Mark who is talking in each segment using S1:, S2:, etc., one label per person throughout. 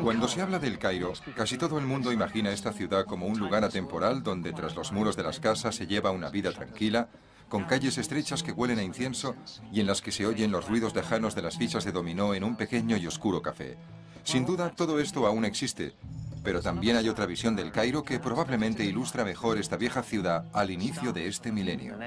S1: Cuando se habla del Cairo, casi todo el mundo imagina esta ciudad como un lugar atemporal donde tras los muros de las casas se lleva una vida tranquila, con calles estrechas que huelen a incienso y en las que se oyen los ruidos lejanos de las fichas de dominó en un pequeño y oscuro café. Sin duda, todo esto aún existe, pero también hay otra visión del Cairo que probablemente ilustra mejor esta vieja ciudad al inicio de este milenio.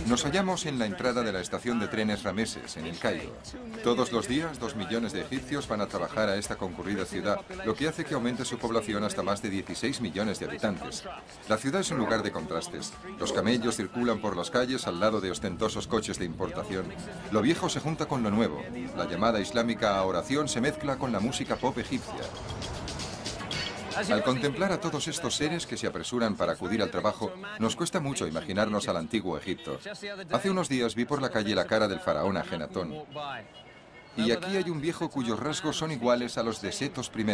S1: Nos hallamos en la entrada de la estación de trenes Rameses, en el Cairo. Todos los días, 2 millones de egipcios van a trabajar a esta concurrida ciudad, lo que hace que aumente su población hasta más de 16 millones de habitantes. La ciudad es un lugar de contrastes. Los camellos circulan por las calles al lado de ostentosos coches de importación. Lo viejo se junta con lo nuevo. La llamada islámica a oración se mezcla con la música pop egipcia. Al contemplar a todos estos seres que se apresuran para acudir al trabajo, nos cuesta mucho imaginarnos al antiguo Egipto. Hace unos días vi por la calle la cara del faraón Ajenatón. Y aquí hay un viejo cuyos rasgos son iguales a los de Setos I.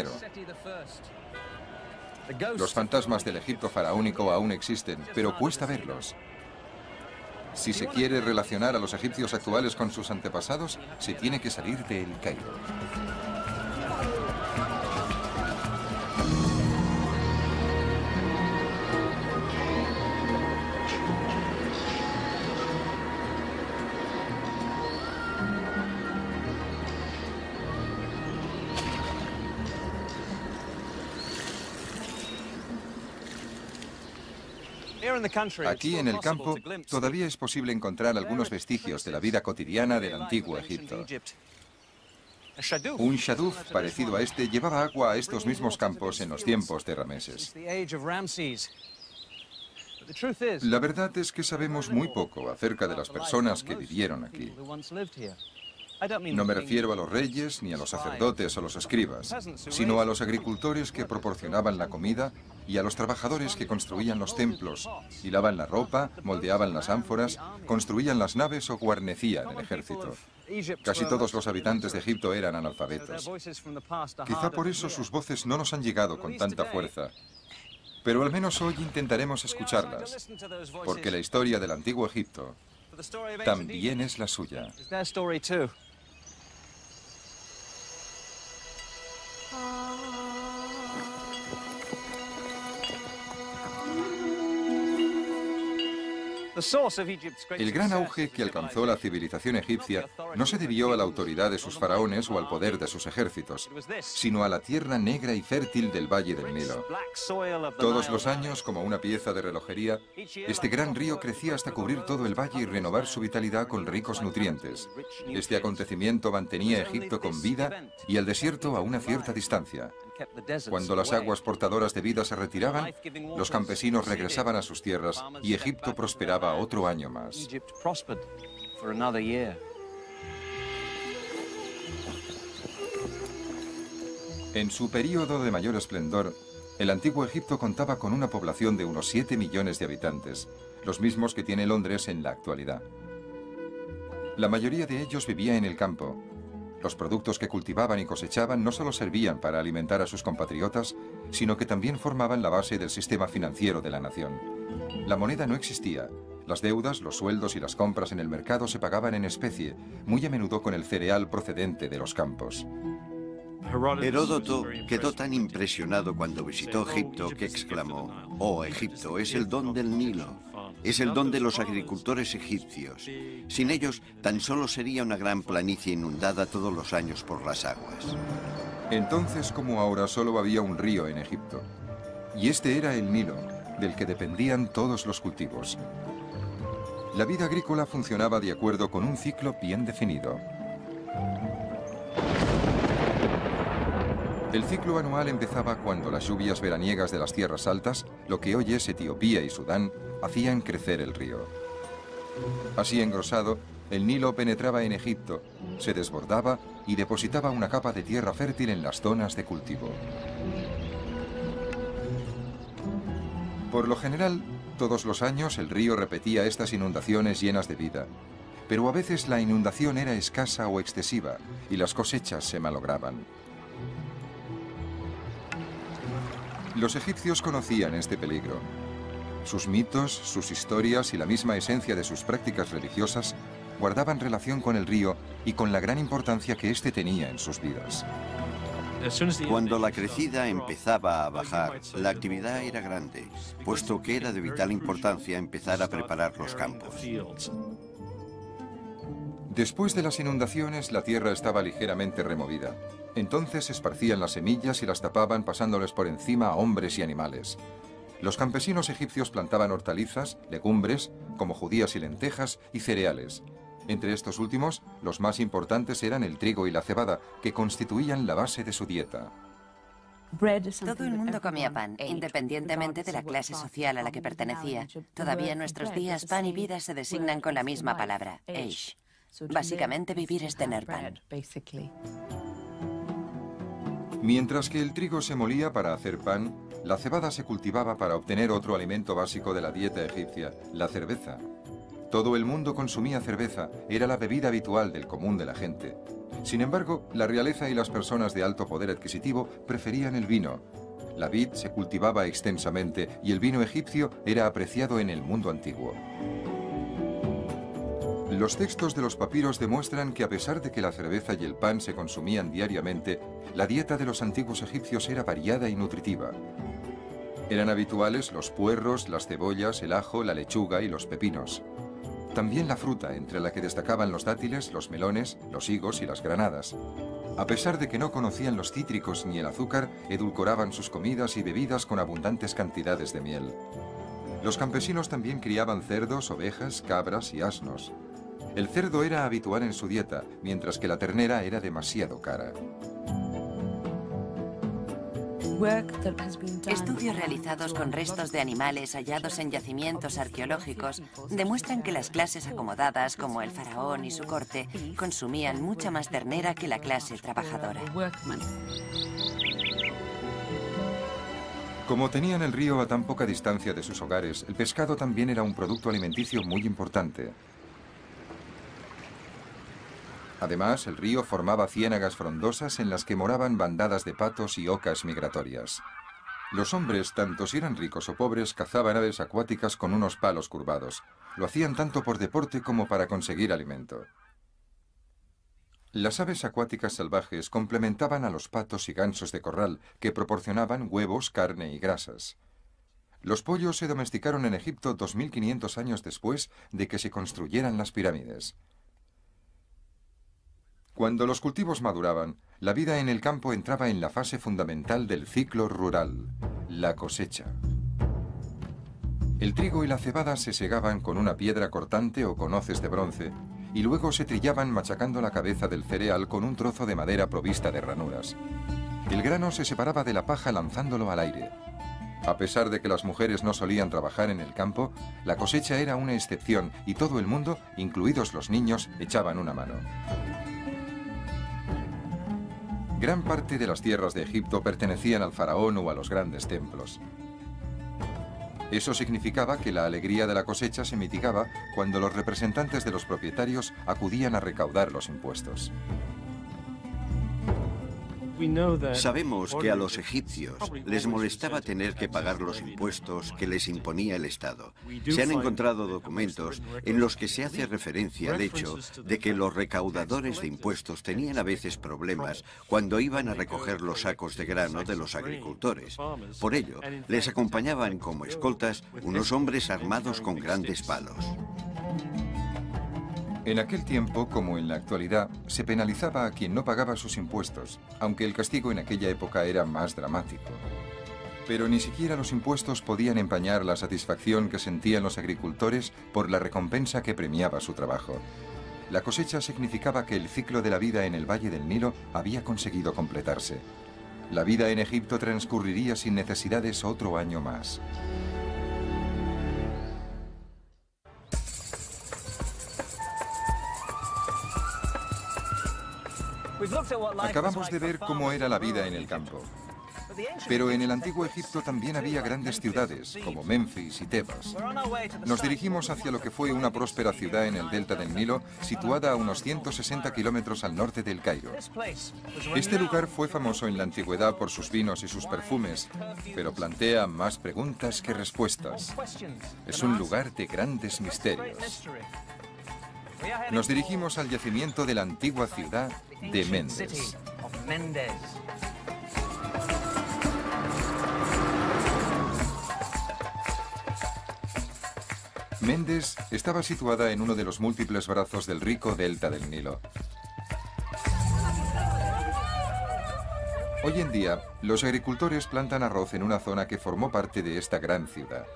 S1: Los fantasmas del Egipto faraónico aún existen, pero cuesta verlos. Si se quiere relacionar a los egipcios actuales con sus antepasados, se tiene que salir de El Cairo. Aquí en el campo todavía es posible encontrar algunos vestigios de la vida cotidiana del antiguo Egipto. Un shaduf parecido a este llevaba agua a estos mismos campos en los tiempos de Rameses. La verdad es que sabemos muy poco acerca de las personas que vivieron aquí. No me refiero a los reyes, ni a los sacerdotes o los escribas, sino a los agricultores que proporcionaban la comida y a los trabajadores que construían los templos, hilaban la ropa, moldeaban las ánforas, construían las naves o guarnecían el ejército. Casi todos los habitantes de Egipto eran analfabetos. Quizá por eso sus voces no nos han llegado con tanta fuerza. Pero al menos hoy intentaremos escucharlas, porque la historia del antiguo Egipto también es la suya. El gran auge que alcanzó la civilización egipcia no se debió a la autoridad de sus faraones o al poder de sus ejércitos, sino a la tierra negra y fértil del Valle del Nilo. Todos los años, como una pieza de relojería, este gran río crecía hasta cubrir todo el valle y renovar su vitalidad con ricos nutrientes. Este acontecimiento mantenía a Egipto con vida y al desierto a una cierta distancia. Cuando las aguas portadoras de vida se retiraban, los campesinos regresaban a sus tierras y Egipto prosperaba otro año más. En su período de mayor esplendor, el antiguo Egipto contaba con una población de unos 7 millones de habitantes, los mismos que tiene Londres en la actualidad. La mayoría de ellos vivía en el campo. Los productos que cultivaban y cosechaban no solo servían para alimentar a sus compatriotas, sino que también formaban la base del sistema financiero de la nación. La moneda no existía. Las deudas, los sueldos y las compras en el mercado se pagaban en especie, muy a menudo con el cereal procedente de los campos.
S2: Heródoto quedó tan impresionado cuando visitó Egipto que exclamó: «Oh, Egipto, es el don del Nilo, es el don de los agricultores egipcios. Sin ellos, tan solo sería una gran planicie inundada todos los años por las aguas».
S1: Entonces, como ahora, solo había un río en Egipto. Y este era el Nilo, del que dependían todos los cultivos. La vida agrícola funcionaba de acuerdo con un ciclo bien definido. El ciclo anual empezaba cuando las lluvias veraniegas de las tierras altas, lo que hoy es Etiopía y Sudán, hacían crecer el río. Así engrosado, el Nilo penetraba en Egipto, se desbordaba y depositaba una capa de tierra fértil en las zonas de cultivo. Por lo general, todos los años el río repetía estas inundaciones llenas de vida, pero a veces la inundación era escasa o excesiva y las cosechas se malograban. Los egipcios conocían este peligro. Sus mitos, sus historias y la misma esencia de sus prácticas religiosas guardaban relación con el río y con la gran importancia que éste tenía en sus vidas.
S2: Cuando la crecida empezaba a bajar, la actividad era grande, puesto que era de vital importancia empezar a preparar los campos.
S1: Después de las inundaciones, la tierra estaba ligeramente removida. Entonces esparcían las semillas y las tapaban pasándoles por encima a hombres y animales. Los campesinos egipcios plantaban hortalizas, legumbres, como judías y lentejas, y cereales. Entre estos últimos, los más importantes eran el trigo y la cebada, que constituían la base de su dieta.
S3: Todo el mundo comía pan, independientemente de la clase social a la que pertenecía. Todavía en nuestros días, pan y vida se designan con la misma palabra, eish. Básicamente, vivir es tener pan.
S1: Mientras que el trigo se molía para hacer pan, la cebada se cultivaba para obtener otro alimento básico de la dieta egipcia, la cerveza. Todo el mundo consumía cerveza, era la bebida habitual del común de la gente. Sin embargo, la realeza y las personas de alto poder adquisitivo preferían el vino. La vid se cultivaba extensamente y el vino egipcio era apreciado en el mundo antiguo. Los textos de los papiros demuestran que a pesar de que la cerveza y el pan se consumían diariamente, la dieta de los antiguos egipcios era variada y nutritiva. Eran habituales los puerros, las cebollas, el ajo, la lechuga y los pepinos. También la fruta, entre la que destacaban los dátiles, los melones, los higos y las granadas. A pesar de que no conocían los cítricos ni el azúcar, edulcoraban sus comidas y bebidas con abundantes cantidades de miel. Los campesinos también criaban cerdos, ovejas, cabras y asnos. El cerdo era habitual en su dieta, mientras que la ternera era demasiado cara.
S3: Estudios realizados con restos de animales hallados en yacimientos arqueológicos demuestran que las clases acomodadas, como el faraón y su corte, consumían mucha más ternera que la clase trabajadora.
S1: Como tenían el río a tan poca distancia de sus hogares, el pescado también era un producto alimenticio muy importante. Además, el río formaba ciénagas frondosas en las que moraban bandadas de patos y ocas migratorias. Los hombres, tanto si eran ricos o pobres, cazaban aves acuáticas con unos palos curvados. Lo hacían tanto por deporte como para conseguir alimento. Las aves acuáticas salvajes complementaban a los patos y gansos de corral, que proporcionaban huevos, carne y grasas. Los pollos se domesticaron en Egipto 2500 años después de que se construyeran las pirámides. Cuando los cultivos maduraban, la vida en el campo entraba en la fase fundamental del ciclo rural, la cosecha. El trigo y la cebada se segaban con una piedra cortante o con hoces de bronce, y luego se trillaban machacando la cabeza del cereal con un trozo de madera provista de ranuras. El grano se separaba de la paja lanzándolo al aire. A pesar de que las mujeres no solían trabajar en el campo, la cosecha era una excepción y todo el mundo, incluidos los niños, echaban una mano. Gran parte de las tierras de Egipto pertenecían al faraón o a los grandes templos. Eso significaba que la alegría de la cosecha se mitigaba cuando los representantes de los propietarios acudían a recaudar los impuestos.
S2: Sabemos que a los egipcios les molestaba tener que pagar los impuestos que les imponía el Estado. Se han encontrado documentos en los que se hace referencia al hecho de que los recaudadores de impuestos tenían a veces problemas cuando iban a recoger los sacos de grano de los agricultores. Por ello, les acompañaban como escoltas unos hombres armados con grandes palos.
S1: En aquel tiempo, como en la actualidad, se penalizaba a quien no pagaba sus impuestos, aunque el castigo en aquella época era más dramático. Pero ni siquiera los impuestos podían empañar la satisfacción que sentían los agricultores por la recompensa que premiaba su trabajo. La cosecha significaba que el ciclo de la vida en el Valle del Nilo había conseguido completarse. La vida en Egipto transcurriría sin necesidades otro año más. Acabamos de ver cómo era la vida en el campo. Pero en el antiguo Egipto también había grandes ciudades, como Menfis y Tebas. Nos dirigimos hacia lo que fue una próspera ciudad en el delta del Nilo, situada a unos 160 kilómetros al norte del Cairo. Este lugar fue famoso en la antigüedad por sus vinos y sus perfumes, pero plantea más preguntas que respuestas. Es un lugar de grandes misterios. Nos dirigimos al yacimiento de la antigua ciudad de Mendes. Mendes estaba situada en uno de los múltiples brazos del rico delta del Nilo. Hoy en día, los agricultores plantan arroz en una zona que formó parte de esta gran ciudad.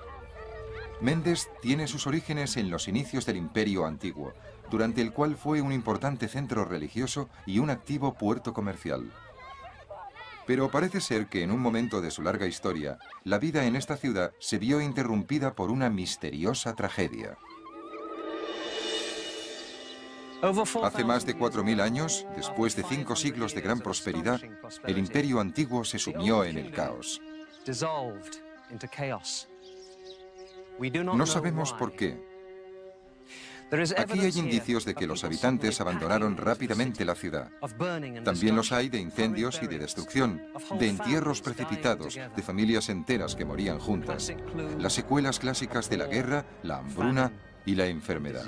S1: Mendes tiene sus orígenes en los inicios del Imperio Antiguo, durante el cual fue un importante centro religioso y un activo puerto comercial. Pero parece ser que en un momento de su larga historia, la vida en esta ciudad se vio interrumpida por una misteriosa tragedia. Hace más de 4.000 años, después de 5 siglos de gran prosperidad, el Imperio Antiguo se sumió en el caos. No sabemos por qué. Aquí hay indicios de que los habitantes abandonaron rápidamente la ciudad. También los hay de incendios y de destrucción, de entierros precipitados, de familias enteras que morían juntas, las secuelas clásicas de la guerra, la hambruna y la enfermedad.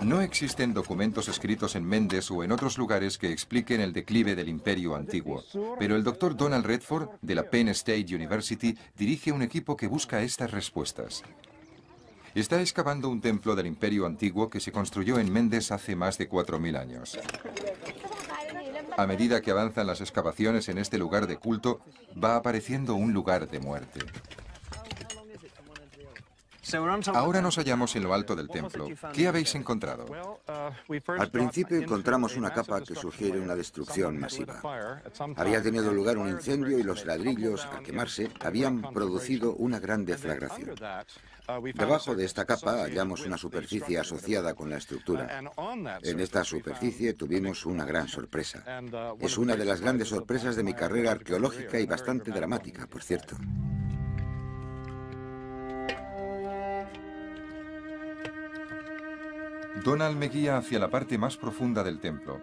S1: No existen documentos escritos en Mendes o en otros lugares que expliquen el declive del Imperio Antiguo, pero el Dr. Donald Redford, de la Penn State University, dirige un equipo que busca estas respuestas. Está excavando un templo del Imperio Antiguo que se construyó en Mendes hace más de 4.000 años. A medida que avanzan las excavaciones en este lugar de culto, va apareciendo un lugar de muerte. Ahora nos hallamos en lo alto del templo. ¿Qué habéis encontrado?
S4: Al principio encontramos una capa que sugiere una destrucción masiva. Había tenido lugar un incendio y los ladrillos, al quemarse, habían producido una gran deflagración. Debajo de esta capa hallamos una superficie asociada con la estructura. En esta superficie tuvimos una gran sorpresa. Es una de las grandes sorpresas de mi carrera arqueológica y bastante dramática, por cierto.
S1: Donald me guía hacia la parte más profunda del templo.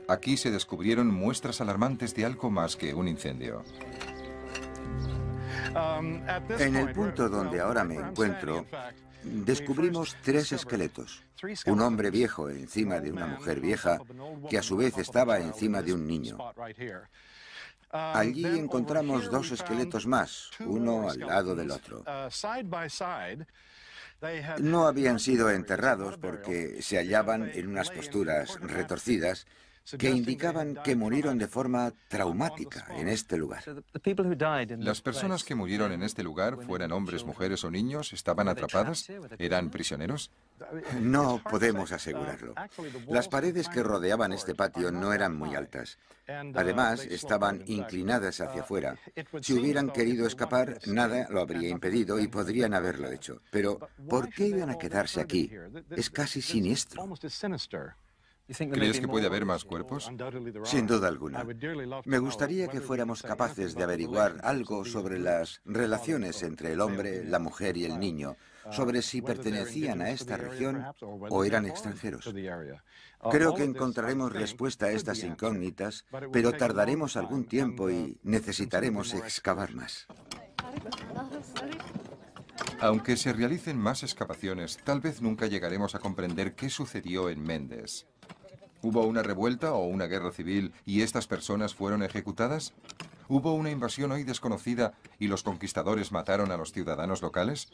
S1: Aquí se descubrieron muestras alarmantes de algo más que un incendio.
S4: En el punto donde ahora me encuentro, descubrimos 3 esqueletos. Un hombre viejo encima de una mujer vieja, que a su vez estaba encima de un niño. Allí encontramos 2 esqueletos más, uno al lado del otro. No habían sido enterrados porque se hallaban en unas posturas retorcidas que indicaban que murieron de forma traumática en este lugar.
S1: ¿Las personas que murieron en este lugar, fueran hombres, mujeres o niños, estaban atrapadas? ¿Eran prisioneros?
S4: No podemos asegurarlo. Las paredes que rodeaban este patio no eran muy altas. Además, estaban inclinadas hacia afuera. Si hubieran querido escapar, nada lo habría impedido y podrían haberlo hecho. Pero, ¿por qué iban a quedarse aquí? Es casi siniestro.
S1: ¿Crees que puede haber más cuerpos?
S4: Sin duda alguna. Me gustaría que fuéramos capaces de averiguar algo sobre las relaciones entre el hombre, la mujer y el niño, sobre si pertenecían a esta región o eran extranjeros. Creo que encontraremos respuesta a estas incógnitas, pero tardaremos algún tiempo y necesitaremos excavar más.
S1: Aunque se realicen más excavaciones, tal vez nunca llegaremos a comprender qué sucedió en Mendes. ¿Hubo una revuelta o una guerra civil y estas personas fueron ejecutadas? ¿Hubo una invasión hoy desconocida y los conquistadores mataron a los ciudadanos locales?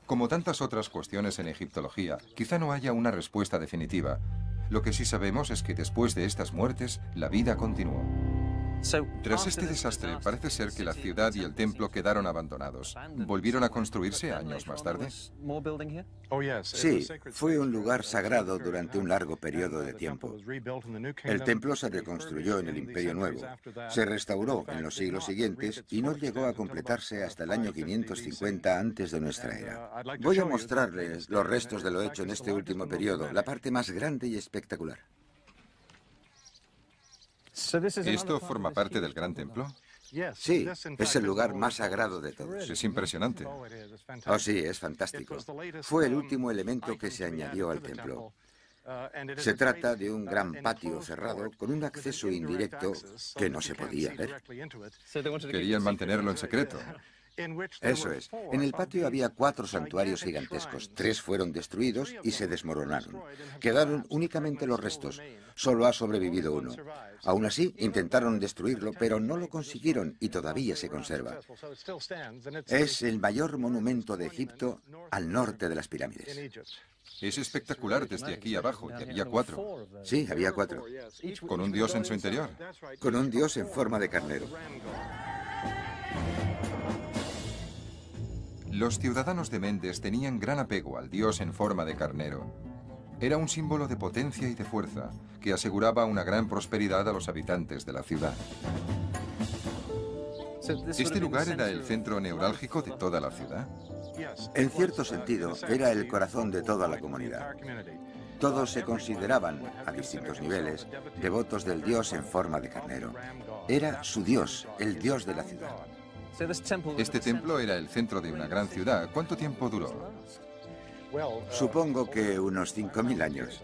S1: Como tantas otras cuestiones en egiptología, quizá no haya una respuesta definitiva. Lo que sí sabemos es que después de estas muertes, la vida continuó. Tras este desastre, parece ser que la ciudad y el templo quedaron abandonados. ¿Volvieron a construirse años más tarde?
S4: Sí, fue un lugar sagrado durante un largo periodo de tiempo. El templo se reconstruyó en el Imperio Nuevo, se restauró en los siglos siguientes y no llegó a completarse hasta el año 550 antes de nuestra era. Voy a mostrarles los restos de lo hecho en este último periodo, la parte más grande y espectacular.
S1: ¿Esto forma parte del gran templo?
S4: Sí, es el lugar más sagrado de todos.
S1: Es impresionante.
S4: Oh, sí, es fantástico. Fue el último elemento que se añadió al templo. Se trata de un gran patio cerrado con un acceso indirecto que no se podía ver.
S1: Querían mantenerlo en secreto.
S4: Eso es. En el patio había 4 santuarios gigantescos. 3 fueron destruidos y se desmoronaron. Quedaron únicamente los restos. Solo ha sobrevivido uno. Aún así, intentaron destruirlo, pero no lo consiguieron y todavía se conserva. Es el mayor monumento de Egipto al norte de las pirámides.
S1: Es espectacular desde aquí abajo, y había 4.
S4: Sí, había 4.
S1: ¿Con un dios en su interior?
S4: Con un dios en forma de carnero.
S1: Los ciudadanos de Mendes tenían gran apego al dios en forma de carnero. Era un símbolo de potencia y de fuerza, que aseguraba una gran prosperidad a los habitantes de la ciudad. ¿Este lugar era el centro neurálgico de toda la ciudad?
S4: En cierto sentido, era el corazón de toda la comunidad. Todos se consideraban, a distintos niveles, devotos del dios en forma de carnero. Era su dios, el dios de la ciudad.
S1: Este templo era el centro de una gran ciudad. ¿Cuánto tiempo duró?
S4: Supongo que unos 5000 años.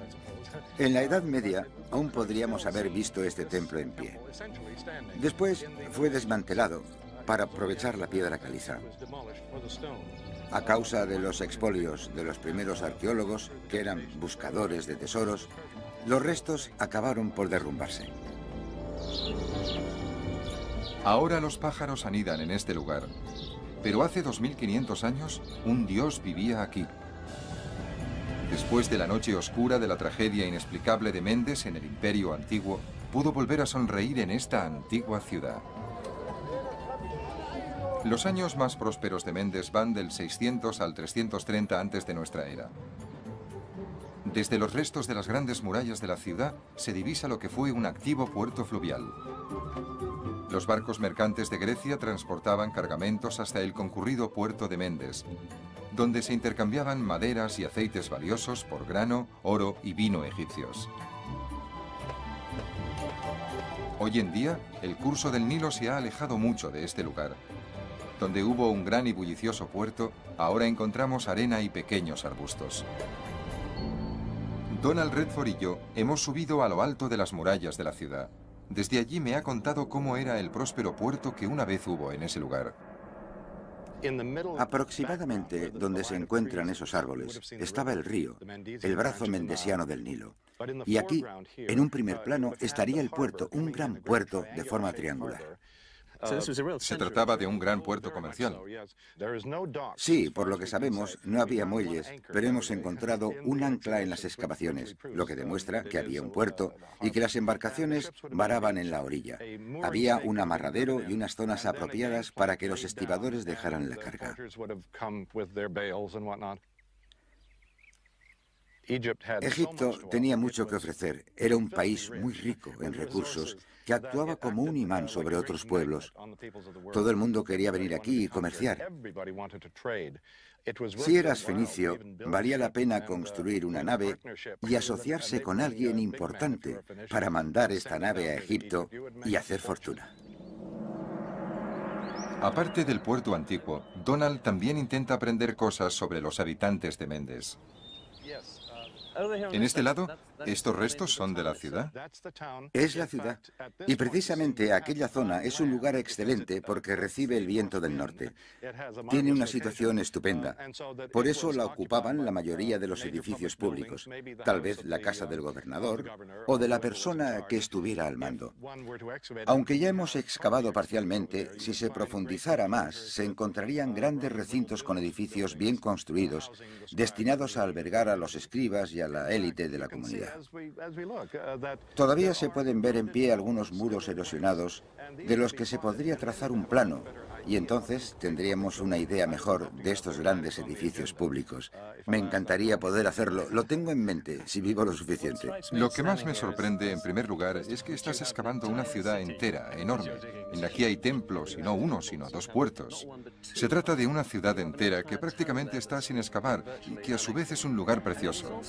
S4: En la Edad Media aún podríamos haber visto este templo en pie. Después fue desmantelado para aprovechar la piedra caliza. A causa de los expolios de los primeros arqueólogos, que eran buscadores de tesoros, los restos acabaron por derrumbarse.
S1: Ahora los pájaros anidan en este lugar, pero hace 2500 años un dios vivía aquí. Después de la noche oscura de la tragedia inexplicable de Mendes en el Imperio Antiguo, pudo volver a sonreír en esta antigua ciudad. Los años más prósperos de Mendes van del 600 al 330 antes de nuestra era. Desde los restos de las grandes murallas de la ciudad se divisa lo que fue un activo puerto fluvial. Los barcos mercantes de Grecia transportaban cargamentos hasta el concurrido puerto de Mendes, donde se intercambiaban maderas y aceites valiosos por grano, oro y vino egipcios. Hoy en día, el curso del Nilo se ha alejado mucho de este lugar. Donde hubo un gran y bullicioso puerto, ahora encontramos arena y pequeños arbustos. Donald Redford y yo hemos subido a lo alto de las murallas de la ciudad. Desde allí me ha contado cómo era el próspero puerto que una vez hubo en ese lugar.
S4: Aproximadamente donde se encuentran esos árboles estaba el río, el brazo mendesiano del Nilo. Y aquí, en un primer plano, estaría el puerto, un gran puerto de forma triangular.
S1: Se trataba de un gran puerto comercial.
S4: Sí, por lo que sabemos, no había muelles, pero hemos encontrado un ancla en las excavaciones, lo que demuestra que había un puerto y que las embarcaciones varaban en la orilla. Había un amarradero y unas zonas apropiadas para que los estibadores dejaran la carga. Egipto tenía mucho que ofrecer. Era un país muy rico en recursos que actuaba como un imán sobre otros pueblos. Todo el mundo quería venir aquí y comerciar. Si eras fenicio, valía la pena construir una nave y asociarse con alguien importante para mandar esta nave a Egipto y hacer fortuna.
S1: Aparte del puerto antiguo, Donald también intenta aprender cosas sobre los habitantes de Mendes. En este lado, ¿estos restos son de la ciudad?
S4: Es la ciudad. Y precisamente aquella zona es un lugar excelente porque recibe el viento del norte. Tiene una situación estupenda. Por eso la ocupaban la mayoría de los edificios públicos. Tal vez la casa del gobernador o de la persona que estuviera al mando. Aunque ya hemos excavado parcialmente, si se profundizara más, se encontrarían grandes recintos con edificios bien construidos, destinados a albergar a los escribas y a la élite de la comunidad. Todavía se pueden ver en pie algunos muros erosionados de los que se podría trazar un plano y entonces tendríamos una idea mejor de estos grandes edificios públicos. Me encantaría poder hacerlo. Lo tengo en mente, si vivo lo suficiente.
S1: Lo que más me sorprende, en primer lugar, es que estás excavando una ciudad entera, enorme, en la que hay templos, y no uno, sino 2 puertos. Se trata de una ciudad entera que prácticamente está sin excavar y que a su vez es un lugar precioso.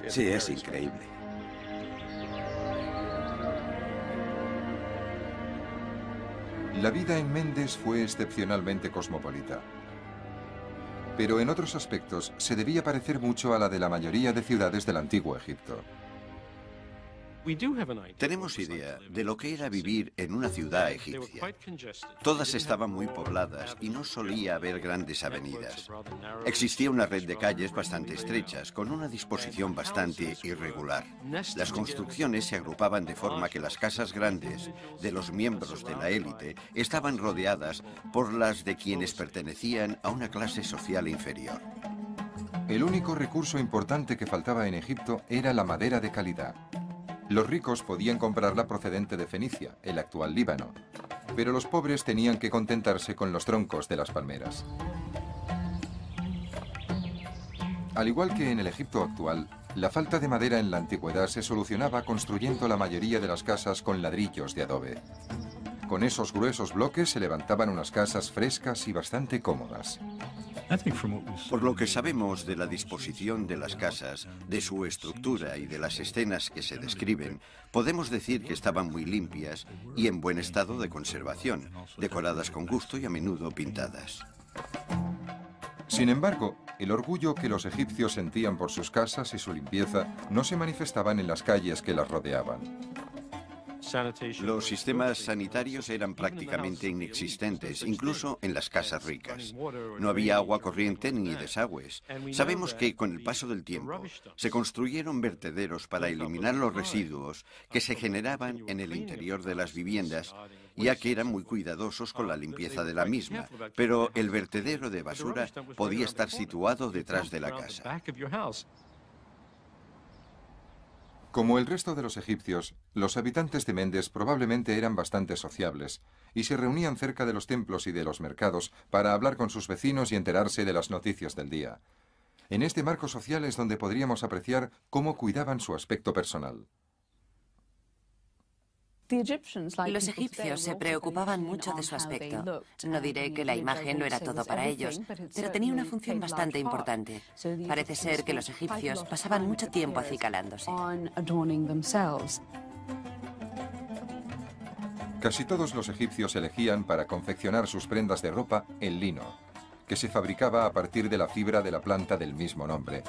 S4: Sí, es increíble.
S1: La vida en Mendes fue excepcionalmente cosmopolita. Pero en otros aspectos se debía parecer mucho a la de la mayoría de ciudades del antiguo Egipto.
S2: Tenemos idea de lo que era vivir en una ciudad egipcia. Todas estaban muy pobladas y no solía haber grandes avenidas. Existía una red de calles bastante estrechas, con una disposición bastante irregular. Las construcciones se agrupaban de forma que las casas grandes de los miembros de la élite estaban rodeadas por las de quienes pertenecían a una clase social inferior.
S1: El único recurso importante que faltaba en Egipto era la madera de calidad. Los ricos podían comprarla procedente de Fenicia, el actual Líbano, pero los pobres tenían que contentarse con los troncos de las palmeras. Al igual que en el Egipto actual, la falta de madera en la antigüedad se solucionaba construyendo la mayoría de las casas con ladrillos de adobe. Con esos gruesos bloques se levantaban unas casas frescas y bastante cómodas.
S2: Por lo que sabemos de la disposición de las casas, de su estructura y de las escenas que se describen, podemos decir que estaban muy limpias y en buen estado de conservación, decoradas con gusto y a menudo pintadas.
S1: Sin embargo, el orgullo que los egipcios sentían por sus casas y su limpieza no se manifestaban en las calles que las rodeaban.
S2: Los sistemas sanitarios eran prácticamente inexistentes, incluso en las casas ricas. No había agua corriente ni desagües. Sabemos que con el paso del tiempo se construyeron vertederos para eliminar los residuos que se generaban en el interior de las viviendas, ya que eran muy cuidadosos con la limpieza de la misma, pero el vertedero de basura podía estar situado detrás de la casa.
S1: Como el resto de los egipcios, los habitantes de Mendes probablemente eran bastante sociables y se reunían cerca de los templos y de los mercados para hablar con sus vecinos y enterarse de las noticias del día. En este marco social es donde podríamos apreciar cómo cuidaban su aspecto personal.
S3: Los egipcios se preocupaban mucho de su aspecto. No diré que la imagen lo era todo para ellos, pero tenía una función bastante importante. Parece ser que los egipcios pasaban mucho tiempo acicalándose.
S1: Casi todos los egipcios elegían para confeccionar sus prendas de ropa el lino, que se fabricaba a partir de la fibra de la planta del mismo nombre.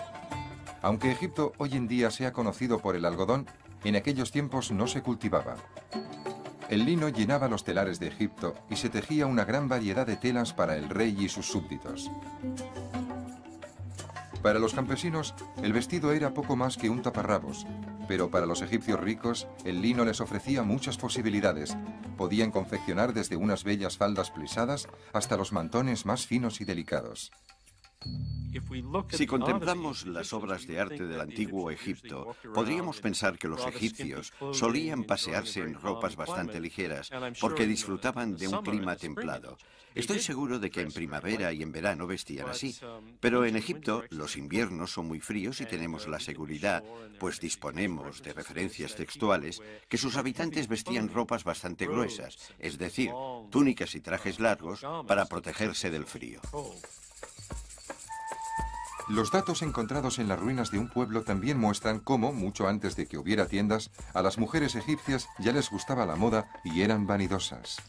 S1: Aunque Egipto hoy en día sea conocido por el algodón, en aquellos tiempos no se cultivaba. El lino llenaba los telares de Egipto y se tejía una gran variedad de telas para el rey y sus súbditos. Para los campesinos, el vestido era poco más que un taparrabos, pero para los egipcios ricos, el lino les ofrecía muchas posibilidades. Podían confeccionar desde unas bellas faldas plisadas hasta los mantones más finos y delicados.
S2: Si contemplamos las obras de arte del antiguo Egipto, podríamos pensar que los egipcios solían pasearse en ropas bastante ligeras porque disfrutaban de un clima templado. Estoy seguro de que en primavera y en verano vestían así, pero en Egipto los inviernos son muy fríos y tenemos la seguridad, pues disponemos de referencias textuales, que sus habitantes vestían ropas bastante gruesas, es decir, túnicas y trajes largos para protegerse del frío.
S1: Los datos encontrados en las ruinas de un pueblo también muestran cómo, mucho antes de que hubiera tiendas, a las mujeres egipcias ya les gustaba la moda y eran vanidosas.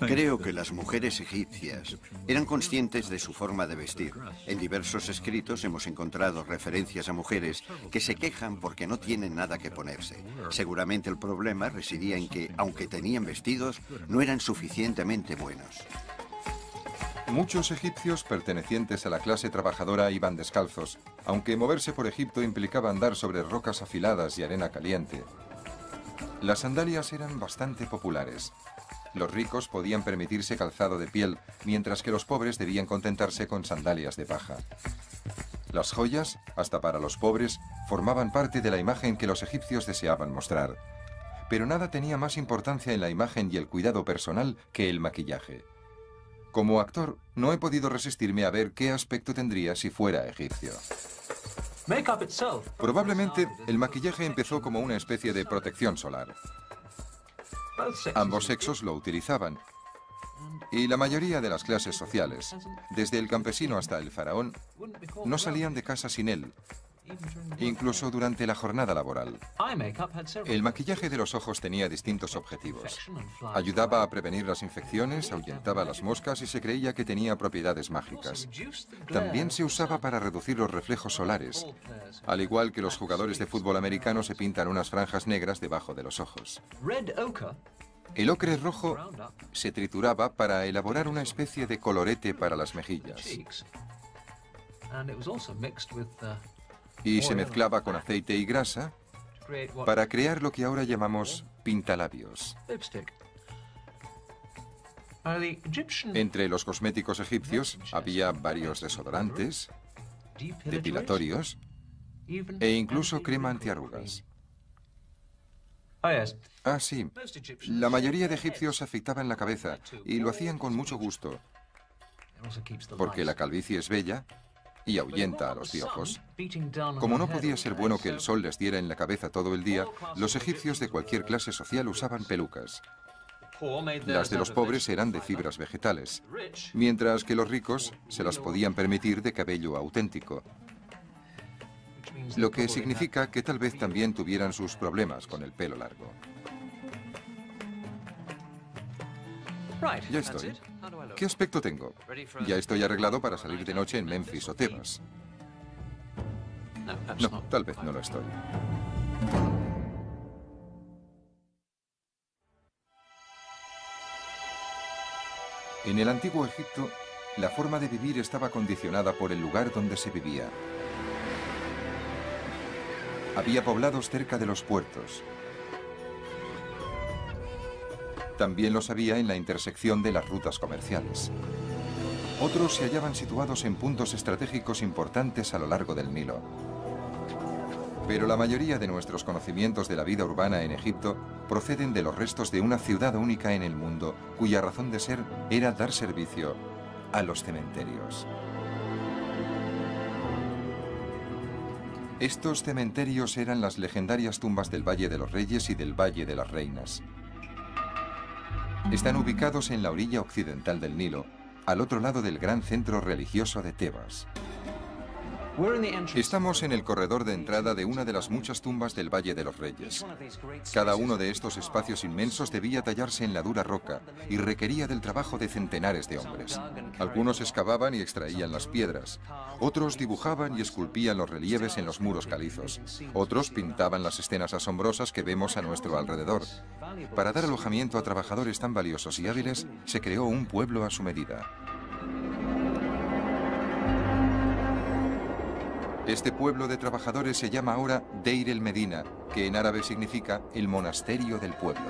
S2: Creo que las mujeres egipcias eran conscientes de su forma de vestir. En diversos escritos hemos encontrado referencias a mujeres que se quejan porque no tienen nada que ponerse. Seguramente el problema residía en que, aunque tenían vestidos, no eran suficientemente buenos.
S1: Muchos egipcios pertenecientes a la clase trabajadora iban descalzos, aunque moverse por Egipto implicaba andar sobre rocas afiladas y arena caliente. Las sandalias eran bastante populares. Los ricos podían permitirse calzado de piel, mientras que los pobres debían contentarse con sandalias de paja. Las joyas, hasta para los pobres, formaban parte de la imagen que los egipcios deseaban mostrar. Pero nada tenía más importancia en la imagen y el cuidado personal que el maquillaje. Como actor, no he podido resistirme a ver qué aspecto tendría si fuera egipcio. Probablemente, el maquillaje empezó como una especie de protección solar. Ambos sexos lo utilizaban, y la mayoría de las clases sociales, desde el campesino hasta el faraón, no salían de casa sin él, incluso durante la jornada laboral. El maquillaje de los ojos tenía distintos objetivos. Ayudaba a prevenir las infecciones, ahuyentaba las moscas y se creía que tenía propiedades mágicas. También se usaba para reducir los reflejos solares, al igual que los jugadores de fútbol americano se pintan unas franjas negras debajo de los ojos. El ocre rojo se trituraba para elaborar una especie de colorete para las mejillas. Y se mezclaba con aceite y grasa para crear lo que ahora llamamos pintalabios. Entre los cosméticos egipcios había varios desodorantes, depilatorios e incluso crema antiarrugas. Ah, sí. La mayoría de egipcios se afeitaban la cabeza y lo hacían con mucho gusto, porque la calvicie es bella y ahuyenta a los piojos. Como no podía ser bueno que el sol les diera en la cabeza todo el día, los egipcios de cualquier clase social usaban pelucas. Las de los pobres eran de fibras vegetales, mientras que los ricos se las podían permitir de cabello auténtico. Lo que significa que tal vez también tuvieran sus problemas con el pelo largo. Ya estoy. ¿Qué aspecto tengo? Ya estoy arreglado para salir de noche en Memphis o Tebas. No, tal vez no lo estoy. En el antiguo Egipto, la forma de vivir estaba condicionada por el lugar donde se vivía. Había poblados cerca de los puertos. También los había en la intersección de las rutas comerciales. Otros se hallaban situados en puntos estratégicos importantes a lo largo del Nilo. Pero la mayoría de nuestros conocimientos de la vida urbana en Egipto proceden de los restos de una ciudad única en el mundo, cuya razón de ser era dar servicio a los cementerios. Estos cementerios eran las legendarias tumbas del Valle de los Reyes y del Valle de las Reinas. Están ubicados en la orilla occidental del Nilo, al otro lado del gran centro religioso de Tebas. Estamos en el corredor de entrada de una de las muchas tumbas del Valle de los Reyes. Cada uno de estos espacios inmensos debía tallarse en la dura roca y requería del trabajo de centenares de hombres. Algunos excavaban y extraían las piedras, otros dibujaban y esculpían los relieves en los muros calizos, otros pintaban las escenas asombrosas que vemos a nuestro alrededor. Para dar alojamiento a trabajadores tan valiosos y hábiles, se creó un pueblo a su medida. Este pueblo de trabajadores se llama ahora Deir el Medina, que en árabe significa el monasterio del pueblo.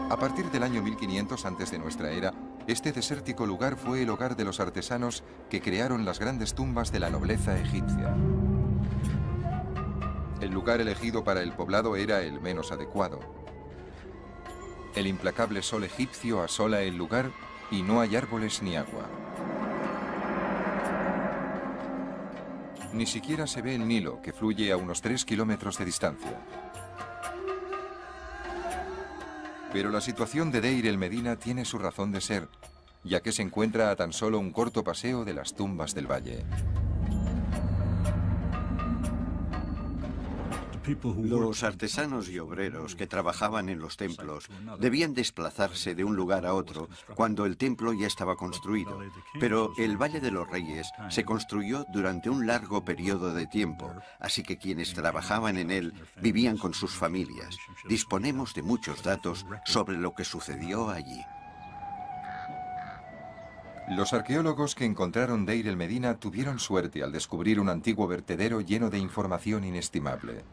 S1: A partir del año 1500 antes de nuestra era, este desértico lugar fue el hogar de los artesanos que crearon las grandes tumbas de la nobleza egipcia. El lugar elegido para el poblado era el menos adecuado. El implacable sol egipcio asola el lugar y no hay árboles ni agua. Ni siquiera se ve el Nilo, que fluye a unos 3 kilómetros de distancia. Pero la situación de Deir el Medina tiene su razón de ser, ya que se encuentra a tan solo un corto paseo de las tumbas del valle.
S2: Los artesanos y obreros que trabajaban en los templos debían desplazarse de un lugar a otro cuando el templo ya estaba construido, pero el Valle de los Reyes se construyó durante un largo periodo de tiempo, así que quienes trabajaban en él vivían con sus familias. Disponemos de muchos datos sobre lo que sucedió allí.
S1: Los arqueólogos que encontraron Deir el Medina tuvieron suerte al descubrir un antiguo vertedero lleno de información inestimable.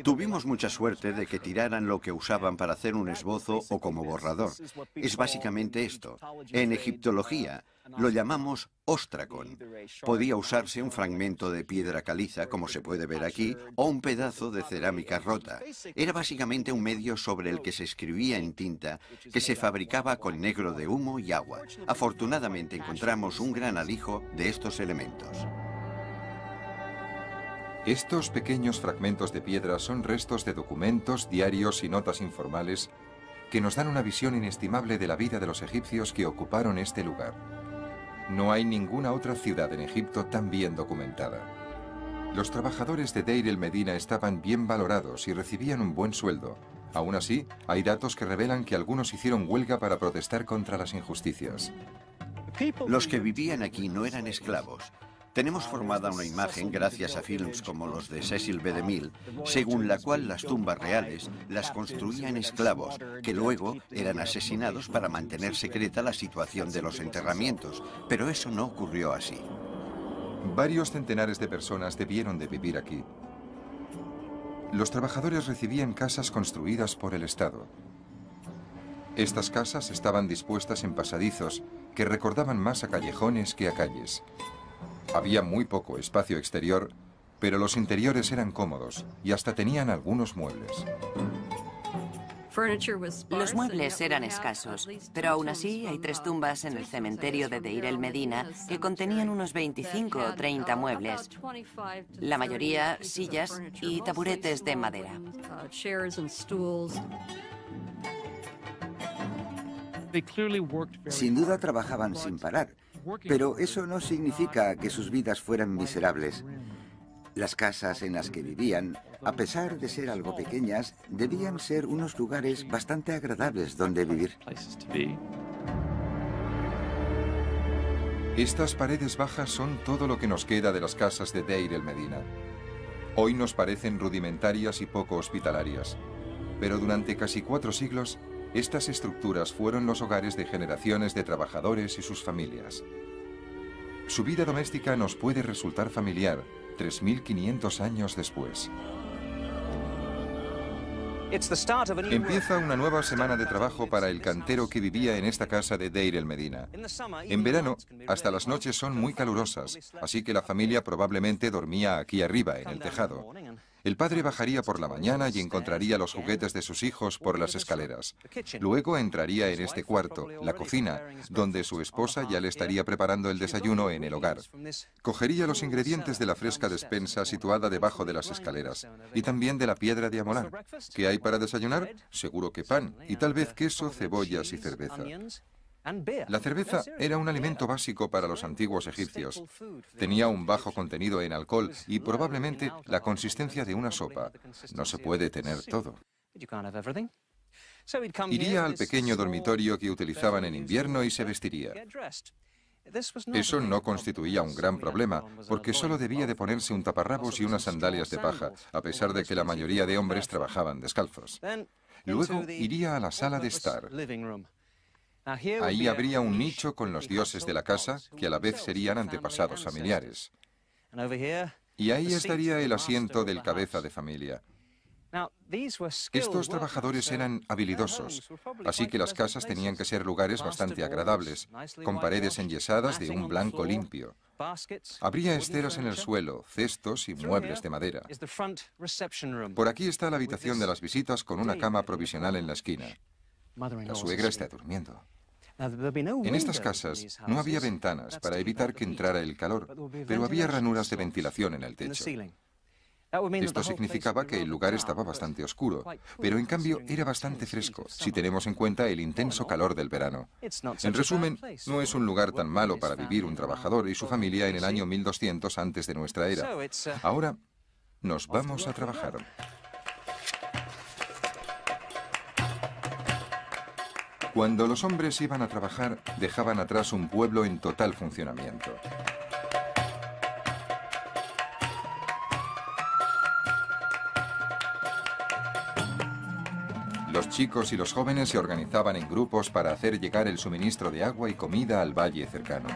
S2: Tuvimos mucha suerte de que tiraran lo que usaban para hacer un esbozo o como borrador. Es básicamente esto. En egiptología lo llamamos ostracón. Podía usarse un fragmento de piedra caliza, como se puede ver aquí, o un pedazo de cerámica rota. Era básicamente un medio sobre el que se escribía en tinta, que se fabricaba con negro de humo y agua. Afortunadamente encontramos un gran alijo de estos elementos.
S1: Estos pequeños fragmentos de piedra son restos de documentos, diarios y notas informales que nos dan una visión inestimable de la vida de los egipcios que ocuparon este lugar. No hay ninguna otra ciudad en Egipto tan bien documentada. Los trabajadores de Deir el Medina estaban bien valorados y recibían un buen sueldo. Aún así, hay datos que revelan que algunos hicieron huelga para protestar contra las injusticias.
S2: Los que vivían aquí no eran esclavos. Tenemos formada una imagen, gracias a films como los de Cecil B. DeMille, según la cual las tumbas reales las construían esclavos, que luego eran asesinados para mantener secreta la situación de los enterramientos. Pero eso no ocurrió así.
S1: Varios centenares de personas debieron de vivir aquí. Los trabajadores recibían casas construidas por el Estado. Estas casas estaban dispuestas en pasadizos que recordaban más a callejones que a calles. Había muy poco espacio exterior, pero los interiores eran cómodos y hasta tenían algunos muebles.
S3: Los muebles eran escasos, pero aún así hay 3 tumbas en el cementerio de Deir el Medina que contenían unos 25 o 30 muebles, la mayoría sillas y taburetes de madera.
S4: Sin duda trabajaban sin parar, pero eso no significa que sus vidas fueran miserables. Las casas en las que vivían, a pesar de ser algo pequeñas, debían ser unos lugares bastante agradables donde vivir.
S1: Estas paredes bajas son todo lo que nos queda de las casas de Deir el Medina. Hoy nos parecen rudimentarias y poco hospitalarias, pero durante casi 4 siglos, estas estructuras fueron los hogares de generaciones de trabajadores y sus familias. Su vida doméstica nos puede resultar familiar 3.500 años después. Empieza una nueva semana de trabajo para el cantero que vivía en esta casa de Deir el Medina. En verano, hasta las noches son muy calurosas, así que la familia probablemente dormía aquí arriba, en el tejado. El padre bajaría por la mañana y encontraría los juguetes de sus hijos por las escaleras. Luego entraría en este cuarto, la cocina, donde su esposa ya le estaría preparando el desayuno en el hogar. Cogería los ingredientes de la fresca despensa situada debajo de las escaleras y también de la piedra de amolar. ¿Qué hay para desayunar? Seguro que pan y tal vez queso, cebollas y cerveza. La cerveza era un alimento básico para los antiguos egipcios. Tenía un bajo contenido en alcohol y probablemente la consistencia de una sopa. No se puede tener todo. Iría al pequeño dormitorio que utilizaban en invierno y se vestiría. Eso no constituía un gran problema, porque solo debía de ponerse un taparrabos y unas sandalias de paja, a pesar de que la mayoría de hombres trabajaban descalzos. Luego iría a la sala de estar. Ahí habría un nicho con los dioses de la casa, que a la vez serían antepasados familiares. Y ahí estaría el asiento del cabeza de familia. Estos trabajadores eran habilidosos, así que las casas tenían que ser lugares bastante agradables, con paredes enyesadas de un blanco limpio. Habría esteras en el suelo, cestos y muebles de madera. Por aquí está la habitación de las visitas con una cama provisional en la esquina. La suegra está durmiendo. En estas casas no había ventanas para evitar que entrara el calor, pero había ranuras de ventilación en el techo. Esto significaba que el lugar estaba bastante oscuro, pero en cambio era bastante fresco, si tenemos en cuenta el intenso calor del verano. En resumen, no es un lugar tan malo para vivir un trabajador y su familia en el año 1200 antes de nuestra era. Ahora nos vamos a trabajar. Cuando los hombres iban a trabajar, dejaban atrás un pueblo en total funcionamiento. Los chicos y los jóvenes se organizaban en grupos para hacer llegar el suministro de agua y comida al valle cercano.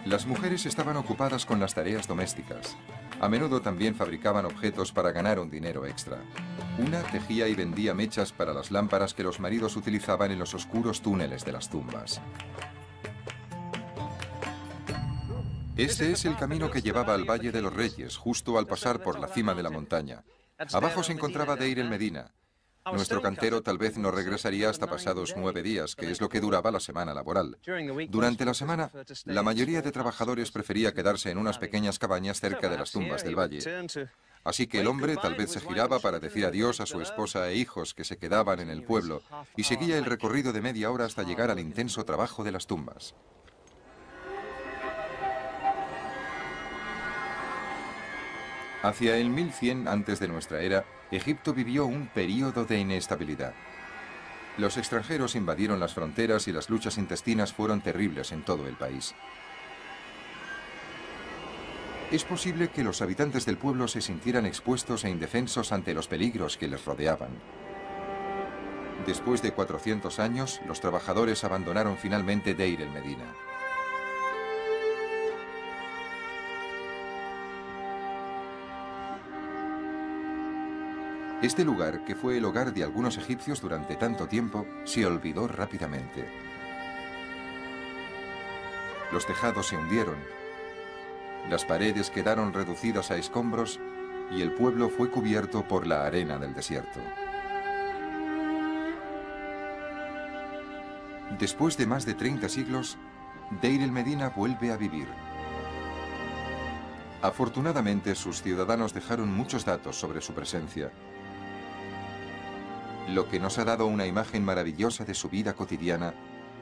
S1: Las mujeres estaban ocupadas con las tareas domésticas. A menudo también fabricaban objetos para ganar un dinero extra. Una tejía y vendía mechas para las lámparas que los maridos utilizaban en los oscuros túneles de las tumbas. Este es el camino que llevaba al Valle de los Reyes, justo al pasar por la cima de la montaña. Abajo se encontraba Deir el Medina. Nuestro cantero tal vez no regresaría hasta pasados 9 días, que es lo que duraba la semana laboral. Durante la semana, la mayoría de trabajadores prefería quedarse en unas pequeñas cabañas cerca de las tumbas del valle. Así que el hombre tal vez se giraba para decir adiós a su esposa e hijos que se quedaban en el pueblo y seguía el recorrido de media hora hasta llegar al intenso trabajo de las tumbas. Hacia el 1100 antes de nuestra era, Egipto vivió un período de inestabilidad. Los extranjeros invadieron las fronteras y las luchas intestinas fueron terribles en todo el país. Es posible que los habitantes del pueblo se sintieran expuestos e indefensos ante los peligros que les rodeaban. Después de 400 años, los trabajadores abandonaron finalmente Deir el-Medina. Este lugar, que fue el hogar de algunos egipcios durante tanto tiempo, se olvidó rápidamente. Los tejados se hundieron, las paredes quedaron reducidas a escombros y el pueblo fue cubierto por la arena del desierto. Después de más de 30 siglos, Deir el-Medina vuelve a vivir. Afortunadamente, sus ciudadanos dejaron muchos datos sobre su presencia, lo que nos ha dado una imagen maravillosa de su vida cotidiana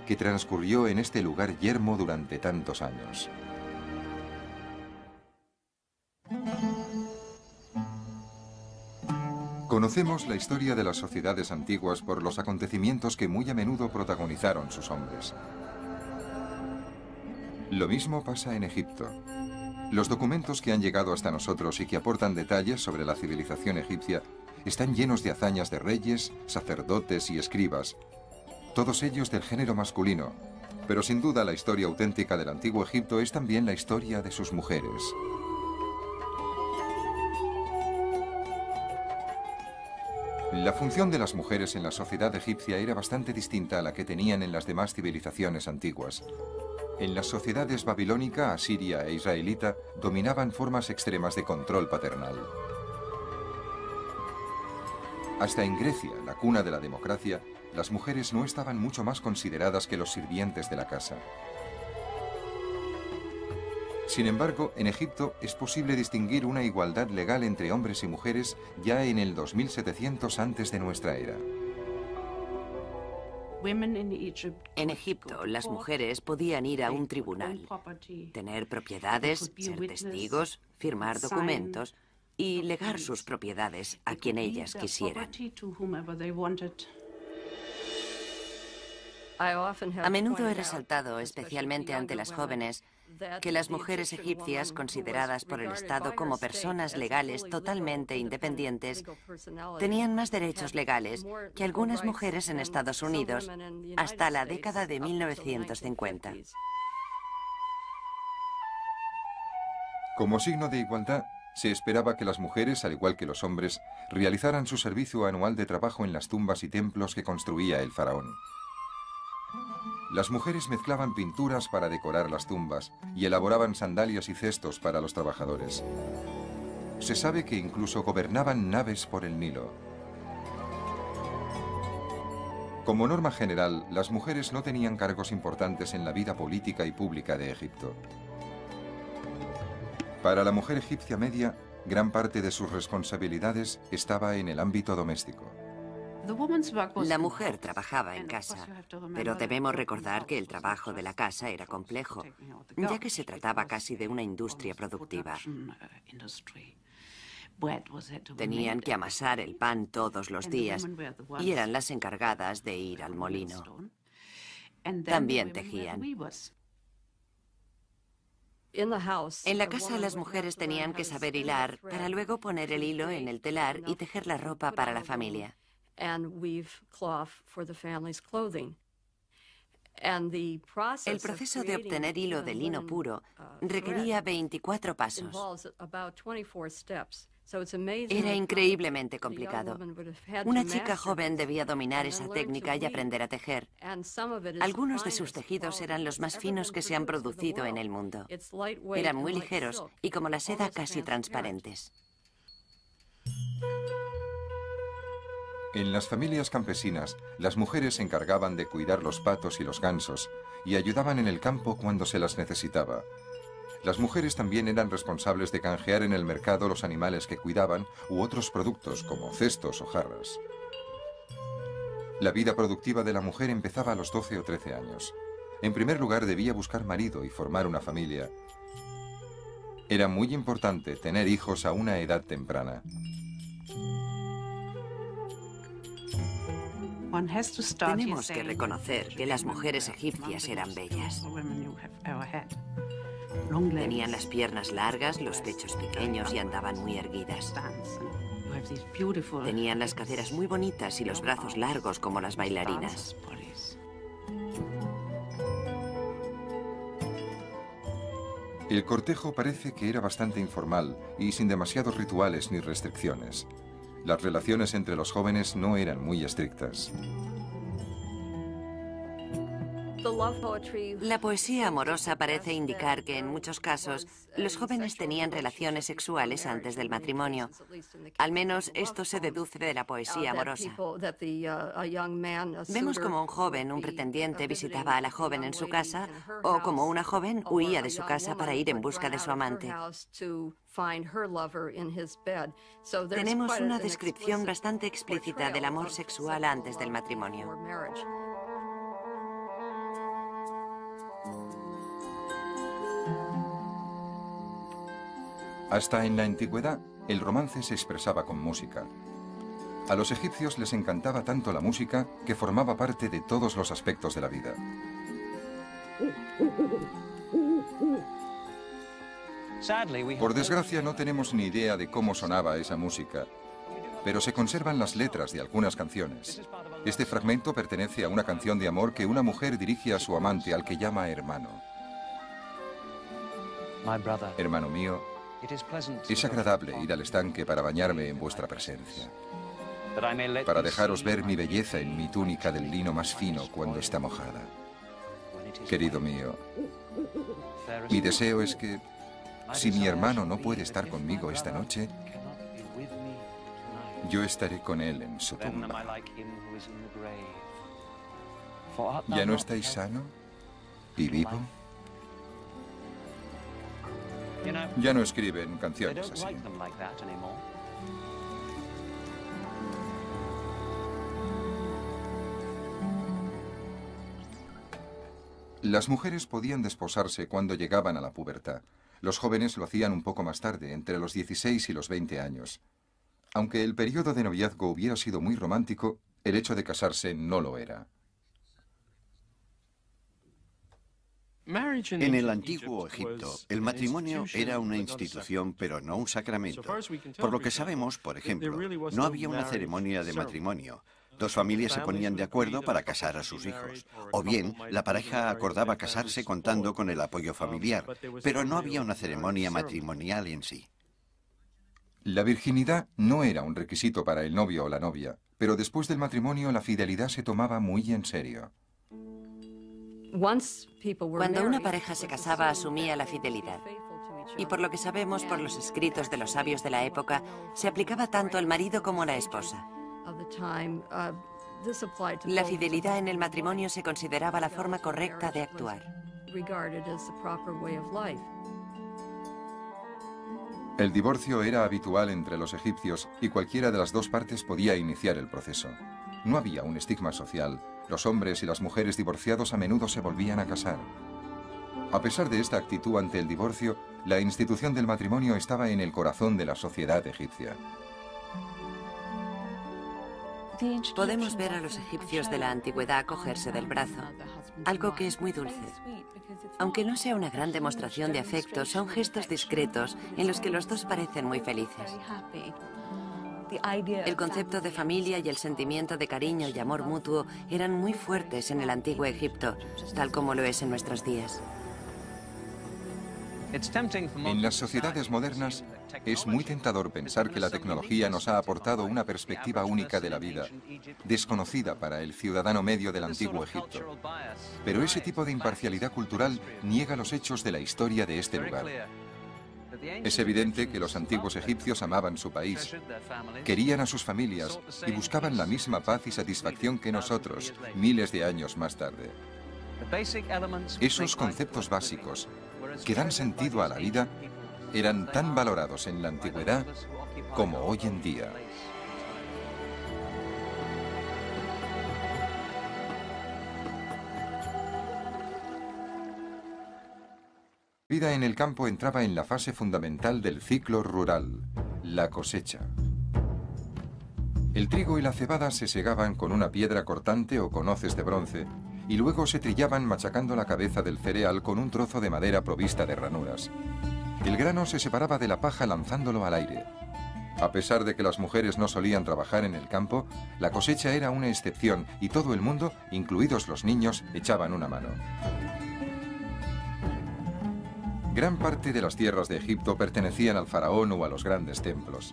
S1: que transcurrió en este lugar yermo durante tantos años. Conocemos la historia de las sociedades antiguas por los acontecimientos que muy a menudo protagonizaron sus hombres. Lo mismo pasa en Egipto. Los documentos que han llegado hasta nosotros y que aportan detalles sobre la civilización egipcia están llenos de hazañas de reyes, sacerdotes y escribas, todos ellos del género masculino, pero sin duda la historia auténtica del antiguo Egipto es también la historia de sus mujeres. La función de las mujeres en la sociedad egipcia era bastante distinta a la que tenían en las demás civilizaciones antiguas. En las sociedades babilónica, asiria e israelita dominaban formas extremas de control paternal. Hasta en Grecia, la cuna de la democracia, las mujeres no estaban mucho más consideradas que los sirvientes de la casa. Sin embargo, en Egipto es posible distinguir una igualdad legal entre hombres y mujeres ya en el 2700 antes de nuestra era.
S3: En Egipto, las mujeres podían ir a un tribunal, tener propiedades, ser testigos, firmar documentos y legar sus propiedades a quien ellas quisieran. A menudo he resaltado, especialmente ante las jóvenes, que las mujeres egipcias, consideradas por el Estado como personas legales totalmente independientes, tenían más derechos legales que algunas mujeres en Estados Unidos hasta la década de 1950.
S1: Como signo de igualdad, se esperaba que las mujeres, al igual que los hombres, realizaran su servicio anual de trabajo en las tumbas y templos que construía el faraón. Las mujeres mezclaban pinturas para decorar las tumbas y elaboraban sandalias y cestos para los trabajadores. Se sabe que incluso gobernaban naves por el Nilo. Como norma general, las mujeres no tenían cargos importantes en la vida política y pública de Egipto. Para la mujer egipcia media, gran parte de sus responsabilidades estaba en el ámbito doméstico.
S3: La mujer trabajaba en casa, pero debemos recordar que el trabajo de la casa era complejo, ya que se trataba casi de una industria productiva. Tenían que amasar el pan todos los días y eran las encargadas de ir al molino. También tejían. En la casa las mujeres tenían que saber hilar para luego poner el hilo en el telar y tejer la ropa para la familia. El proceso de obtener hilo de lino puro requería 24 pasos. Era increíblemente complicado. Una chica joven debía dominar esa técnica y aprender a tejer. Algunos de sus tejidos eran los más finos que se han producido en el mundo. Eran muy ligeros y como la seda casi transparentes.
S1: En las familias campesinas, las mujeres se encargaban de cuidar los patos y los gansos y ayudaban en el campo cuando se las necesitaba. Las mujeres también eran responsables de canjear en el mercado los animales que cuidaban u otros productos como cestos o jarras. La vida productiva de la mujer empezaba a los 12 o 13 años. En primer lugar, debía buscar marido y formar una familia. Era muy importante tener hijos a una edad temprana.
S3: Tenemos que reconocer que las mujeres egipcias eran bellas. Tenían las piernas largas, los pechos pequeños y andaban muy erguidas. Tenían las caderas muy bonitas y los brazos largos como las bailarinas.
S1: El cortejo parece que era bastante informal y sin demasiados rituales ni restricciones. Las relaciones entre los jóvenes no eran muy estrictas.
S3: La poesía amorosa parece indicar que en muchos casos los jóvenes tenían relaciones sexuales antes del matrimonio. Al menos esto se deduce de la poesía amorosa. Vemos como un joven, un pretendiente, visitaba a la joven en su casa o como una joven huía de su casa para ir en busca de su amante. Tenemos una descripción bastante explícita del amor sexual antes del matrimonio.
S1: Hasta en la antigüedad, el romance se expresaba con música. A los egipcios les encantaba tanto la música que formaba parte de todos los aspectos de la vida. Por desgracia, no tenemos ni idea de cómo sonaba esa música, pero se conservan las letras de algunas canciones. Este fragmento pertenece a una canción de amor que una mujer dirige a su amante, al que llama hermano. Hermano mío, es agradable ir al estanque para bañarme en vuestra presencia, para dejaros ver mi belleza en mi túnica del lino más fino cuando está mojada. Querido mío, mi deseo es que, si mi hermano no puede estar conmigo esta noche, yo estaré con él en su tumba. ¿Ya no estáis sano y vivo? Ya no escriben canciones así. Las mujeres podían desposarse cuando llegaban a la pubertad. Los jóvenes lo hacían un poco más tarde, entre los 16 y los 20 años. Aunque el periodo de noviazgo hubiera sido muy romántico, el hecho de casarse no lo era.
S2: En el antiguo Egipto, el matrimonio era una institución, pero no un sacramento. Por lo que sabemos, por ejemplo, no había una ceremonia de matrimonio. Dos familias se ponían de acuerdo para casar a sus hijos. O bien, la pareja acordaba casarse contando con el apoyo familiar, pero no había una ceremonia matrimonial en sí.
S1: La virginidad no era un requisito para el novio o la novia, pero después del matrimonio la fidelidad se tomaba muy en serio.
S3: Cuando una pareja se casaba, asumía la fidelidad. Y por lo que sabemos por los escritos de los sabios de la época, se aplicaba tanto al marido como a la esposa. La fidelidad en el matrimonio se consideraba la forma correcta de actuar.
S1: El divorcio era habitual entre los egipcios y cualquiera de las dos partes podía iniciar el proceso. No había un estigma social. Los hombres y las mujeres divorciados a menudo se volvían a casar. A pesar de esta actitud ante el divorcio, la institución del matrimonio estaba en el corazón de la sociedad egipcia.
S3: Podemos ver a los egipcios de la antigüedad cogerse del brazo, algo que es muy dulce. Aunque no sea una gran demostración de afecto, son gestos discretos en los que los dos parecen muy felices. El concepto de familia y el sentimiento de cariño y amor mutuo eran muy fuertes en el antiguo Egipto, tal como lo es en nuestros días.
S1: En las sociedades modernas, es muy tentador pensar que la tecnología nos ha aportado una perspectiva única de la vida, desconocida para el ciudadano medio del antiguo Egipto. Pero ese tipo de imparcialidad cultural niega los hechos de la historia de este lugar. Es evidente que los antiguos egipcios amaban su país, querían a sus familias y buscaban la misma paz y satisfacción que nosotros, miles de años más tarde. Esos conceptos básicos, que dan sentido a la vida, eran tan valorados en la antigüedad como hoy en día. La vida en el campo entraba en la fase fundamental del ciclo rural, la cosecha. El trigo y la cebada se segaban con una piedra cortante o con hoces de bronce, y luego se trillaban machacando la cabeza del cereal con un trozo de madera provista de ranuras. El grano se separaba de la paja lanzándolo al aire. A pesar de que las mujeres no solían trabajar en el campo, la cosecha era una excepción y todo el mundo, incluidos los niños, echaban una mano. Gran parte de las tierras de Egipto pertenecían al faraón o a los grandes templos.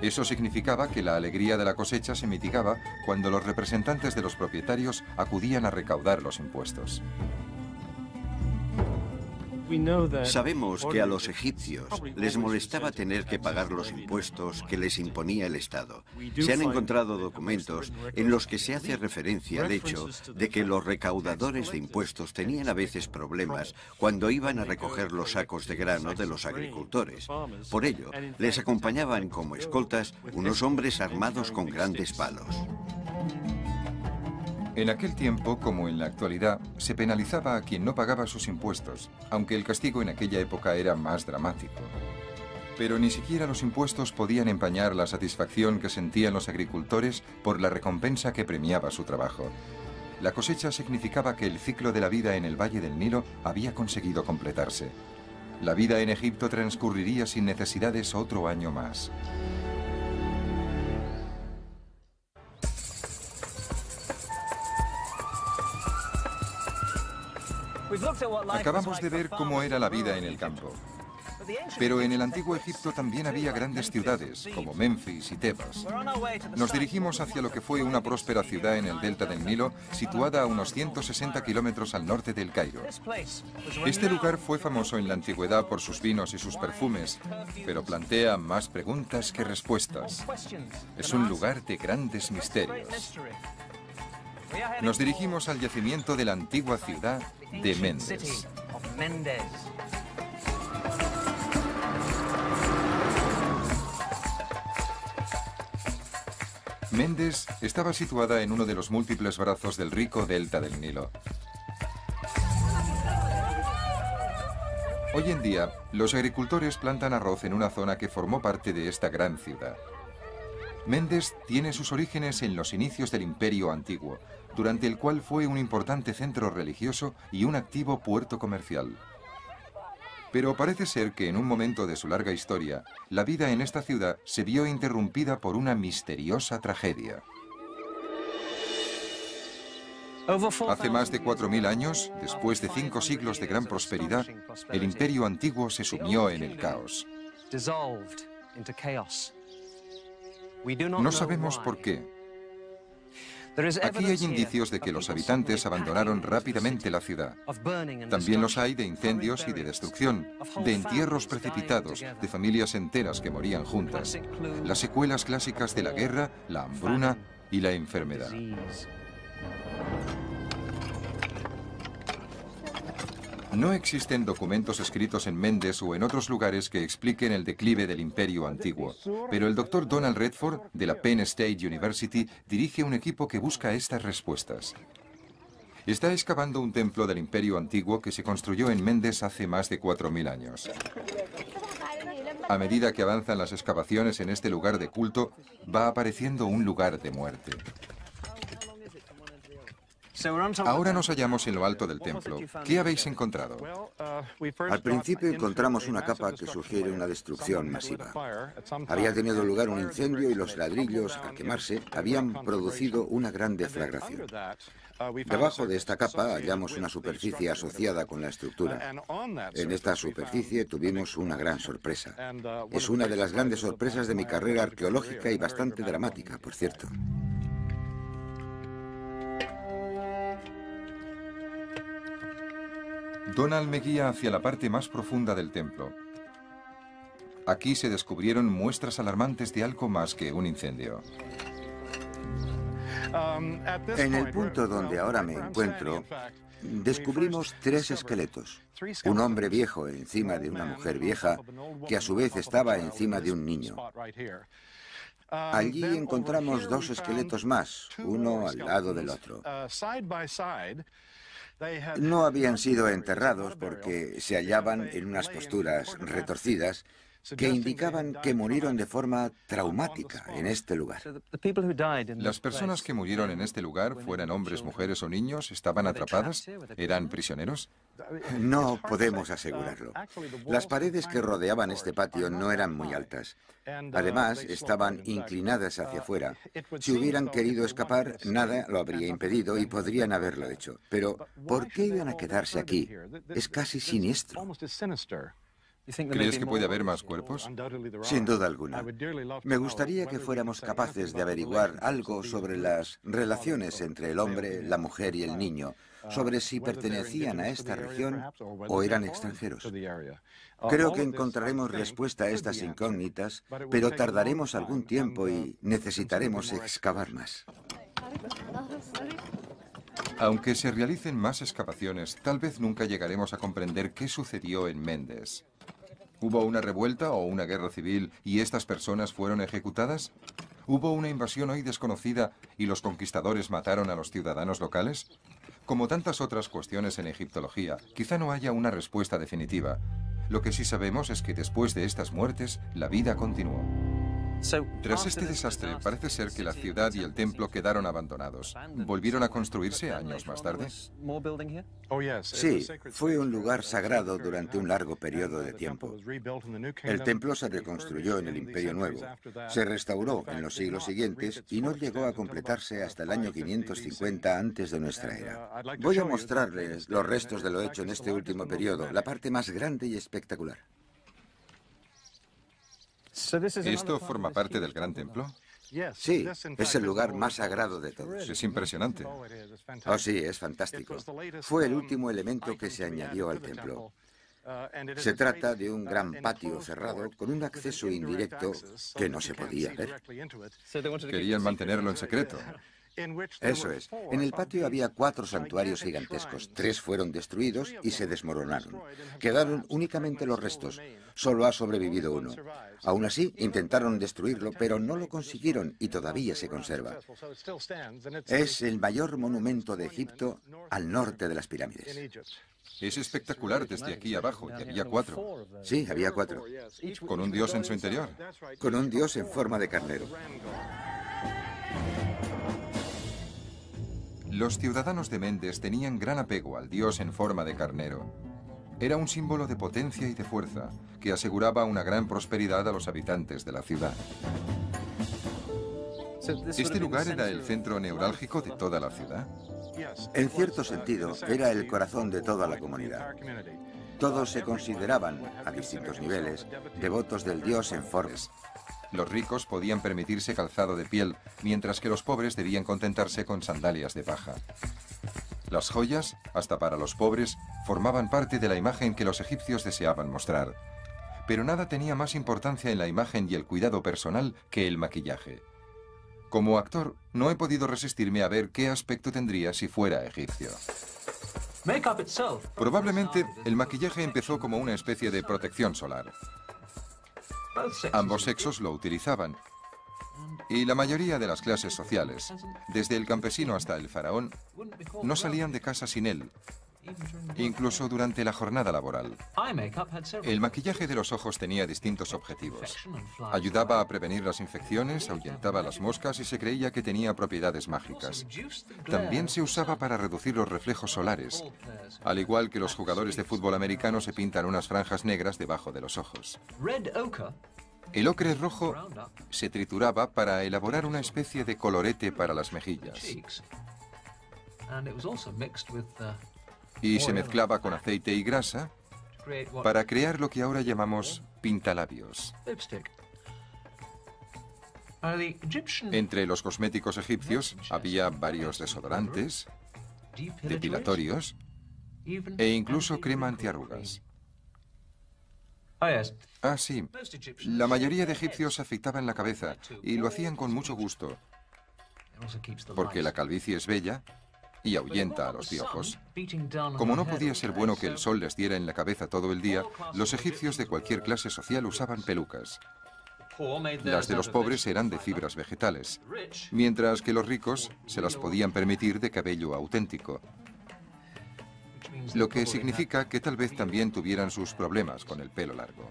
S1: Eso significaba que la alegría de la cosecha se mitigaba cuando los representantes de los propietarios acudían a recaudar los impuestos.
S2: Sabemos que a los egipcios les molestaba tener que pagar los impuestos que les imponía el Estado. Se han encontrado documentos en los que se hace referencia al hecho de que los recaudadores de impuestos tenían a veces problemas cuando iban a recoger los sacos de grano de los agricultores. Por ello, les acompañaban como escoltas unos hombres armados con grandes palos.
S1: En aquel tiempo, como en la actualidad, se penalizaba a quien no pagaba sus impuestos, aunque el castigo en aquella época era más dramático. Pero ni siquiera los impuestos podían empañar la satisfacción que sentían los agricultores por la recompensa que premiaba su trabajo. La cosecha significaba que el ciclo de la vida en el Valle del Nilo había conseguido completarse. La vida en Egipto transcurriría sin necesidades otro año más. Acabamos de ver cómo era la vida en el campo. Pero en el antiguo Egipto también había grandes ciudades, como Menfis y Tebas. Nos dirigimos hacia lo que fue una próspera ciudad en el delta del Nilo, situada a unos 160 kilómetros al norte del Cairo. Este lugar fue famoso en la antigüedad por sus vinos y sus perfumes, pero plantea más preguntas que respuestas. Es un lugar de grandes misterios. Nos dirigimos al yacimiento de la antigua ciudad de Mendes. Mendes estaba situada en uno de los múltiples brazos del rico delta del Nilo. Hoy en día, los agricultores plantan arroz en una zona que formó parte de esta gran ciudad. Mendes tiene sus orígenes en los inicios del Imperio Antiguo, durante el cual fue un importante centro religioso y un activo puerto comercial. Pero parece ser que en un momento de su larga historia, la vida en esta ciudad se vio interrumpida por una misteriosa tragedia. Hace más de 4000 años, después de 5 siglos de gran prosperidad, el Imperio Antiguo se sumió en el caos. No sabemos por qué. Aquí hay indicios de que los habitantes abandonaron rápidamente la ciudad. También los hay de incendios y de destrucción, de entierros precipitados, de familias enteras que morían juntas, las secuelas clásicas de la guerra, la hambruna y la enfermedad. No existen documentos escritos en Mendes o en otros lugares que expliquen el declive del Imperio Antiguo, pero el Dr. Donald Redford, de la Penn State University, dirige un equipo que busca estas respuestas. Está excavando un templo del Imperio Antiguo que se construyó en Mendes hace más de 4000 años. A medida que avanzan las excavaciones en este lugar de culto, va apareciendo un lugar de muerte. Ahora nos hallamos en lo alto del templo. ¿Qué habéis encontrado?
S4: Al principio encontramos una capa que sugiere una destrucción masiva. Había tenido lugar un incendio y los ladrillos, al quemarse, habían producido una gran deflagración. Debajo de esta capa hallamos una superficie asociada con la estructura. En esta superficie tuvimos una gran sorpresa. Es una de las grandes sorpresas de mi carrera arqueológica y bastante dramática, por cierto.
S1: Donald me guía hacia la parte más profunda del templo. Aquí se descubrieron muestras alarmantes de algo más que un incendio.
S4: En el punto donde ahora me encuentro, descubrimos 3 esqueletos. Un hombre viejo encima de una mujer vieja, que a su vez estaba encima de un niño. Allí encontramos 2 esqueletos más, uno al lado del otro. No habían sido enterrados porque se hallaban en unas posturas retorcidas que indicaban que murieron de forma traumática en este lugar.
S1: ¿Las personas que murieron en este lugar, fueran hombres, mujeres o niños, estaban atrapadas? ¿Eran prisioneros?
S4: No podemos asegurarlo. Las paredes que rodeaban este patio no eran muy altas. Además, estaban inclinadas hacia afuera. Si hubieran querido escapar, nada lo habría impedido y podrían haberlo hecho. Pero, ¿por qué iban a quedarse aquí? Es casi siniestro.
S1: ¿Crees que puede haber más cuerpos?
S4: Sin duda alguna. Me gustaría que fuéramos capaces de averiguar algo sobre las relaciones entre el hombre, la mujer y el niño, sobre si pertenecían a esta región o eran extranjeros. Creo que encontraremos respuesta a estas incógnitas, pero tardaremos algún tiempo y necesitaremos excavar más.
S1: Aunque se realicen más excavaciones, tal vez nunca llegaremos a comprender qué sucedió en Mendes. ¿Hubo una revuelta o una guerra civil y estas personas fueron ejecutadas? ¿Hubo una invasión hoy desconocida y los conquistadores mataron a los ciudadanos locales? Como tantas otras cuestiones en egiptología, quizá no haya una respuesta definitiva. Lo que sí sabemos es que después de estas muertes, la vida continuó. Tras este desastre, parece ser que la ciudad y el templo quedaron abandonados. ¿Volvieron a construirse años más tarde?
S4: Sí, fue un lugar sagrado durante un largo periodo de tiempo. El templo se reconstruyó en el Imperio Nuevo, se restauró en los siglos siguientes y no llegó a completarse hasta el año 550 antes de nuestra era. Voy a mostrarles los restos de lo hecho en este último periodo, la parte más grande y espectacular.
S1: ¿Esto forma parte del gran templo?
S4: Sí, es el lugar más sagrado de todos.
S1: Es impresionante.
S4: Oh, sí, es fantástico. Fue el último elemento que se añadió al templo. Se trata de un gran patio cerrado con un acceso indirecto que no se podía ver.
S1: Querían mantenerlo en secreto.
S4: Eso es. En el patio había 4 santuarios gigantescos. 3 fueron destruidos y se desmoronaron. Quedaron únicamente los restos. Solo ha sobrevivido uno. Aún así, intentaron destruirlo, pero no lo consiguieron y todavía se conserva. Es el mayor monumento de Egipto al norte de las pirámides.
S1: Es espectacular desde aquí abajo, y había 4.
S4: Sí, había 4.
S1: ¿Con un dios en su interior?
S4: Con un dios en forma de carnero.
S1: Los ciudadanos de Mendes tenían gran apego al dios en forma de carnero. Era un símbolo de potencia y de fuerza, que aseguraba una gran prosperidad a los habitantes de la ciudad. ¿Este lugar era el centro neurálgico de toda la ciudad?
S4: En cierto sentido, era el corazón de toda la comunidad. Todos se consideraban, a distintos niveles, devotos del dios en forma.
S1: Los ricos podían permitirse calzado de piel, mientras que los pobres debían contentarse con sandalias de paja. Las joyas, hasta para los pobres, formaban parte de la imagen que los egipcios deseaban mostrar. Pero nada tenía más importancia en la imagen y el cuidado personal que el maquillaje. Como actor, no he podido resistirme a ver qué aspecto tendría si fuera egipcio. Probablemente, el maquillaje empezó como una especie de protección solar. Ambos sexos lo utilizaban, y la mayoría de las clases sociales, desde el campesino hasta el faraón, no salían de casa sin él, incluso durante la jornada laboral. El maquillaje de los ojos tenía distintos objetivos. Ayudaba a prevenir las infecciones, ahuyentaba las moscas y se creía que tenía propiedades mágicas. También se usaba para reducir los reflejos solares, al igual que los jugadores de fútbol americano se pintan unas franjas negras debajo de los ojos. El ocre rojo se trituraba para elaborar una especie de colorete para las mejillas. Y se mezclaba con aceite y grasa para crear lo que ahora llamamos pintalabios. Entre los cosméticos egipcios había varios desodorantes, depilatorios e incluso crema antiarrugas. Ah, sí. La mayoría de egipcios se afeitaban la cabeza y lo hacían con mucho gusto, porque la calvicie es bella y ahuyenta a los piojos. Como no podía ser bueno que el sol les diera en la cabeza todo el día, los egipcios de cualquier clase social usaban pelucas. Las de los pobres eran de fibras vegetales, mientras que los ricos se las podían permitir de cabello auténtico. Lo que significa que tal vez también tuvieran sus problemas con el pelo largo.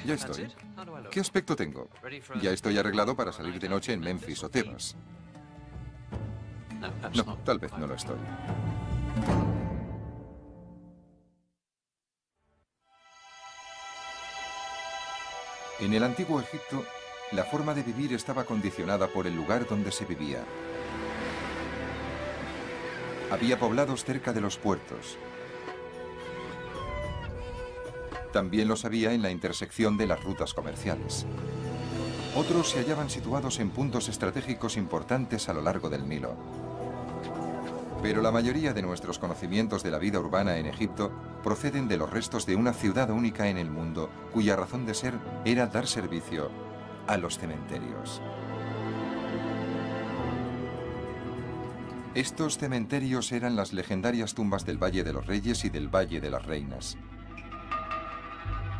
S1: Ya estoy. ¿Qué aspecto tengo? Ya estoy arreglado para salir de noche en Memphis o Tebas. No, tal vez no lo estoy. En el antiguo Egipto, la forma de vivir estaba condicionada por el lugar donde se vivía. Había poblados cerca de los puertos. También los había en la intersección de las rutas comerciales. Otros se hallaban situados en puntos estratégicos importantes a lo largo del Nilo. Pero la mayoría de nuestros conocimientos de la vida urbana en Egipto proceden de los restos de una ciudad única en el mundo, cuya razón de ser era dar servicio a los cementerios. Estos cementerios eran las legendarias tumbas del Valle de los Reyes y del Valle de las Reinas.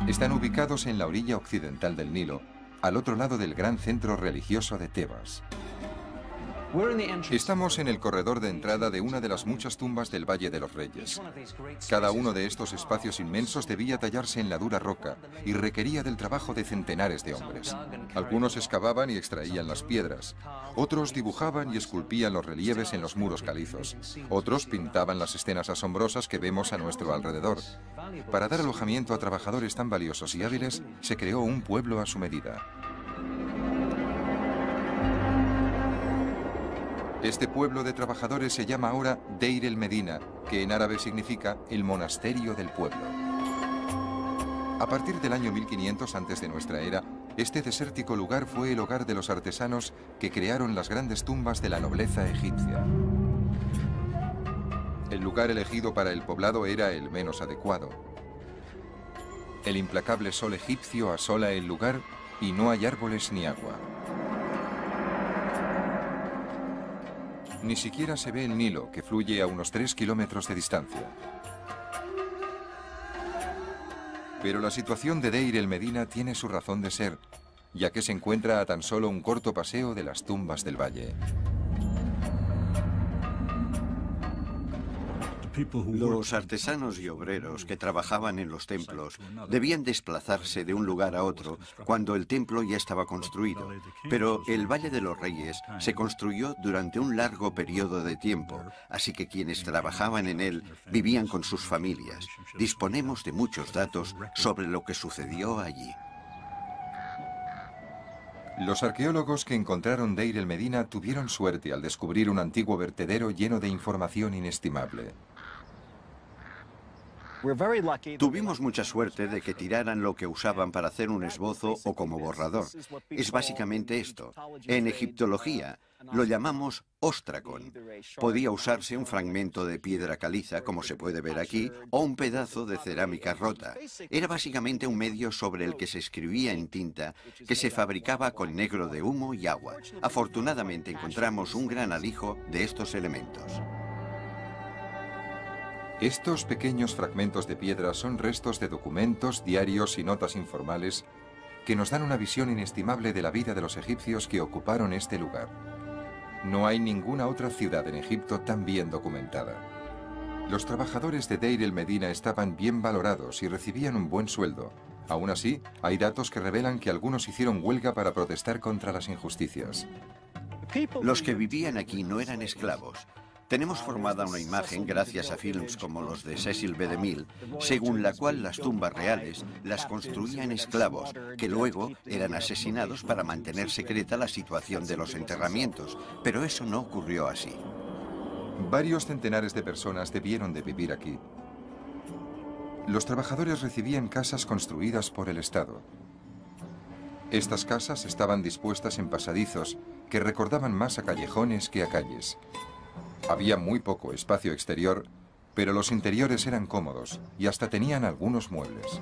S1: Están ubicados en la orilla occidental del Nilo, al otro lado del gran centro religioso de Tebas. Estamos en el corredor de entrada de una de las muchas tumbas del Valle de los Reyes. Cada uno de estos espacios inmensos debía tallarse en la dura roca y requería del trabajo de centenares de hombres. Algunos excavaban y extraían las piedras, otros dibujaban y esculpían los relieves en los muros calizos, otros pintaban las escenas asombrosas que vemos a nuestro alrededor. Para dar alojamiento a trabajadores tan valiosos y hábiles, se creó un pueblo a su medida. Este pueblo de trabajadores se llama ahora Deir el Medina, que en árabe significa el monasterio del pueblo. A partir del año 1500 antes de nuestra era, este desértico lugar fue el hogar de los artesanos que crearon las grandes tumbas de la nobleza egipcia. El lugar elegido para el poblado era el menos adecuado. El implacable sol egipcio asola el lugar y no hay árboles ni agua. Ni siquiera se ve el Nilo, que fluye a unos 3 kilómetros de distancia. Pero la situación de Deir el Medina tiene su razón de ser, ya que se encuentra a tan solo un corto paseo de las tumbas del valle.
S2: Los artesanos y obreros que trabajaban en los templos debían desplazarse de un lugar a otro cuando el templo ya estaba construido, pero el Valle de los Reyes se construyó durante un largo periodo de tiempo, así que quienes trabajaban en él vivían con sus familias. Disponemos de muchos datos sobre lo que sucedió allí.
S1: Los arqueólogos que encontraron Deir el Medina tuvieron suerte al descubrir un antiguo vertedero lleno de información inestimable.
S2: Tuvimos mucha suerte de que tiraran lo que usaban para hacer un esbozo o como borrador. Es básicamente esto. En egiptología lo llamamos ostracón. Podía usarse un fragmento de piedra caliza, como se puede ver aquí, o un pedazo de cerámica rota. Era básicamente un medio sobre el que se escribía en tinta, que se fabricaba con negro de humo y agua. Afortunadamente encontramos un gran alijo de estos elementos.
S1: Estos pequeños fragmentos de piedra son restos de documentos, diarios y notas informales que nos dan una visión inestimable de la vida de los egipcios que ocuparon este lugar. No hay ninguna otra ciudad en Egipto tan bien documentada. Los trabajadores de Deir el Medina estaban bien valorados y recibían un buen sueldo. Aún así, hay datos que revelan que algunos hicieron huelga para protestar contra las injusticias.
S2: Los que vivían aquí no eran esclavos. Tenemos formada una imagen, gracias a films como los de Cecil B. DeMille, según la cual las tumbas reales las construían esclavos, que luego eran asesinados para mantener secreta la situación de los enterramientos, pero eso no ocurrió así.
S1: Varios centenares de personas debieron de vivir aquí. Los trabajadores recibían casas construidas por el Estado. Estas casas estaban dispuestas en pasadizos que recordaban más a callejones que a calles. Había muy poco espacio exterior, pero los interiores eran cómodos y hasta tenían algunos muebles.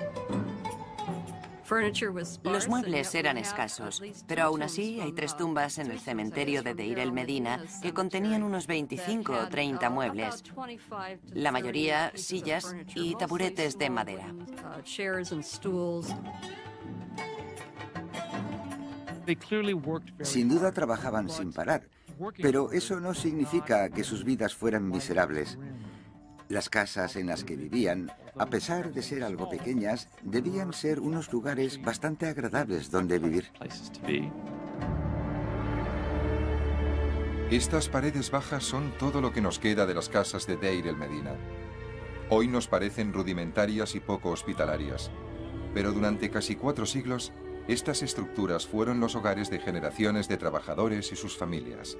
S3: Los muebles eran escasos, pero aún así hay 3 tumbas en el cementerio de Deir el-Medina que contenían unos 25 o 30 muebles, la mayoría sillas y taburetes de madera.
S4: Sin duda trabajaban sin parar, pero eso no significa que sus vidas fueran miserables. Las casas en las que vivían, a pesar de ser algo pequeñas, debían ser unos lugares bastante agradables donde vivir.
S1: Estas paredes bajas son todo lo que nos queda de las casas de Deir el-Medina. Hoy nos parecen rudimentarias y poco hospitalarias, pero durante casi 4 siglos, estas estructuras fueron los hogares de generaciones de trabajadores y sus familias.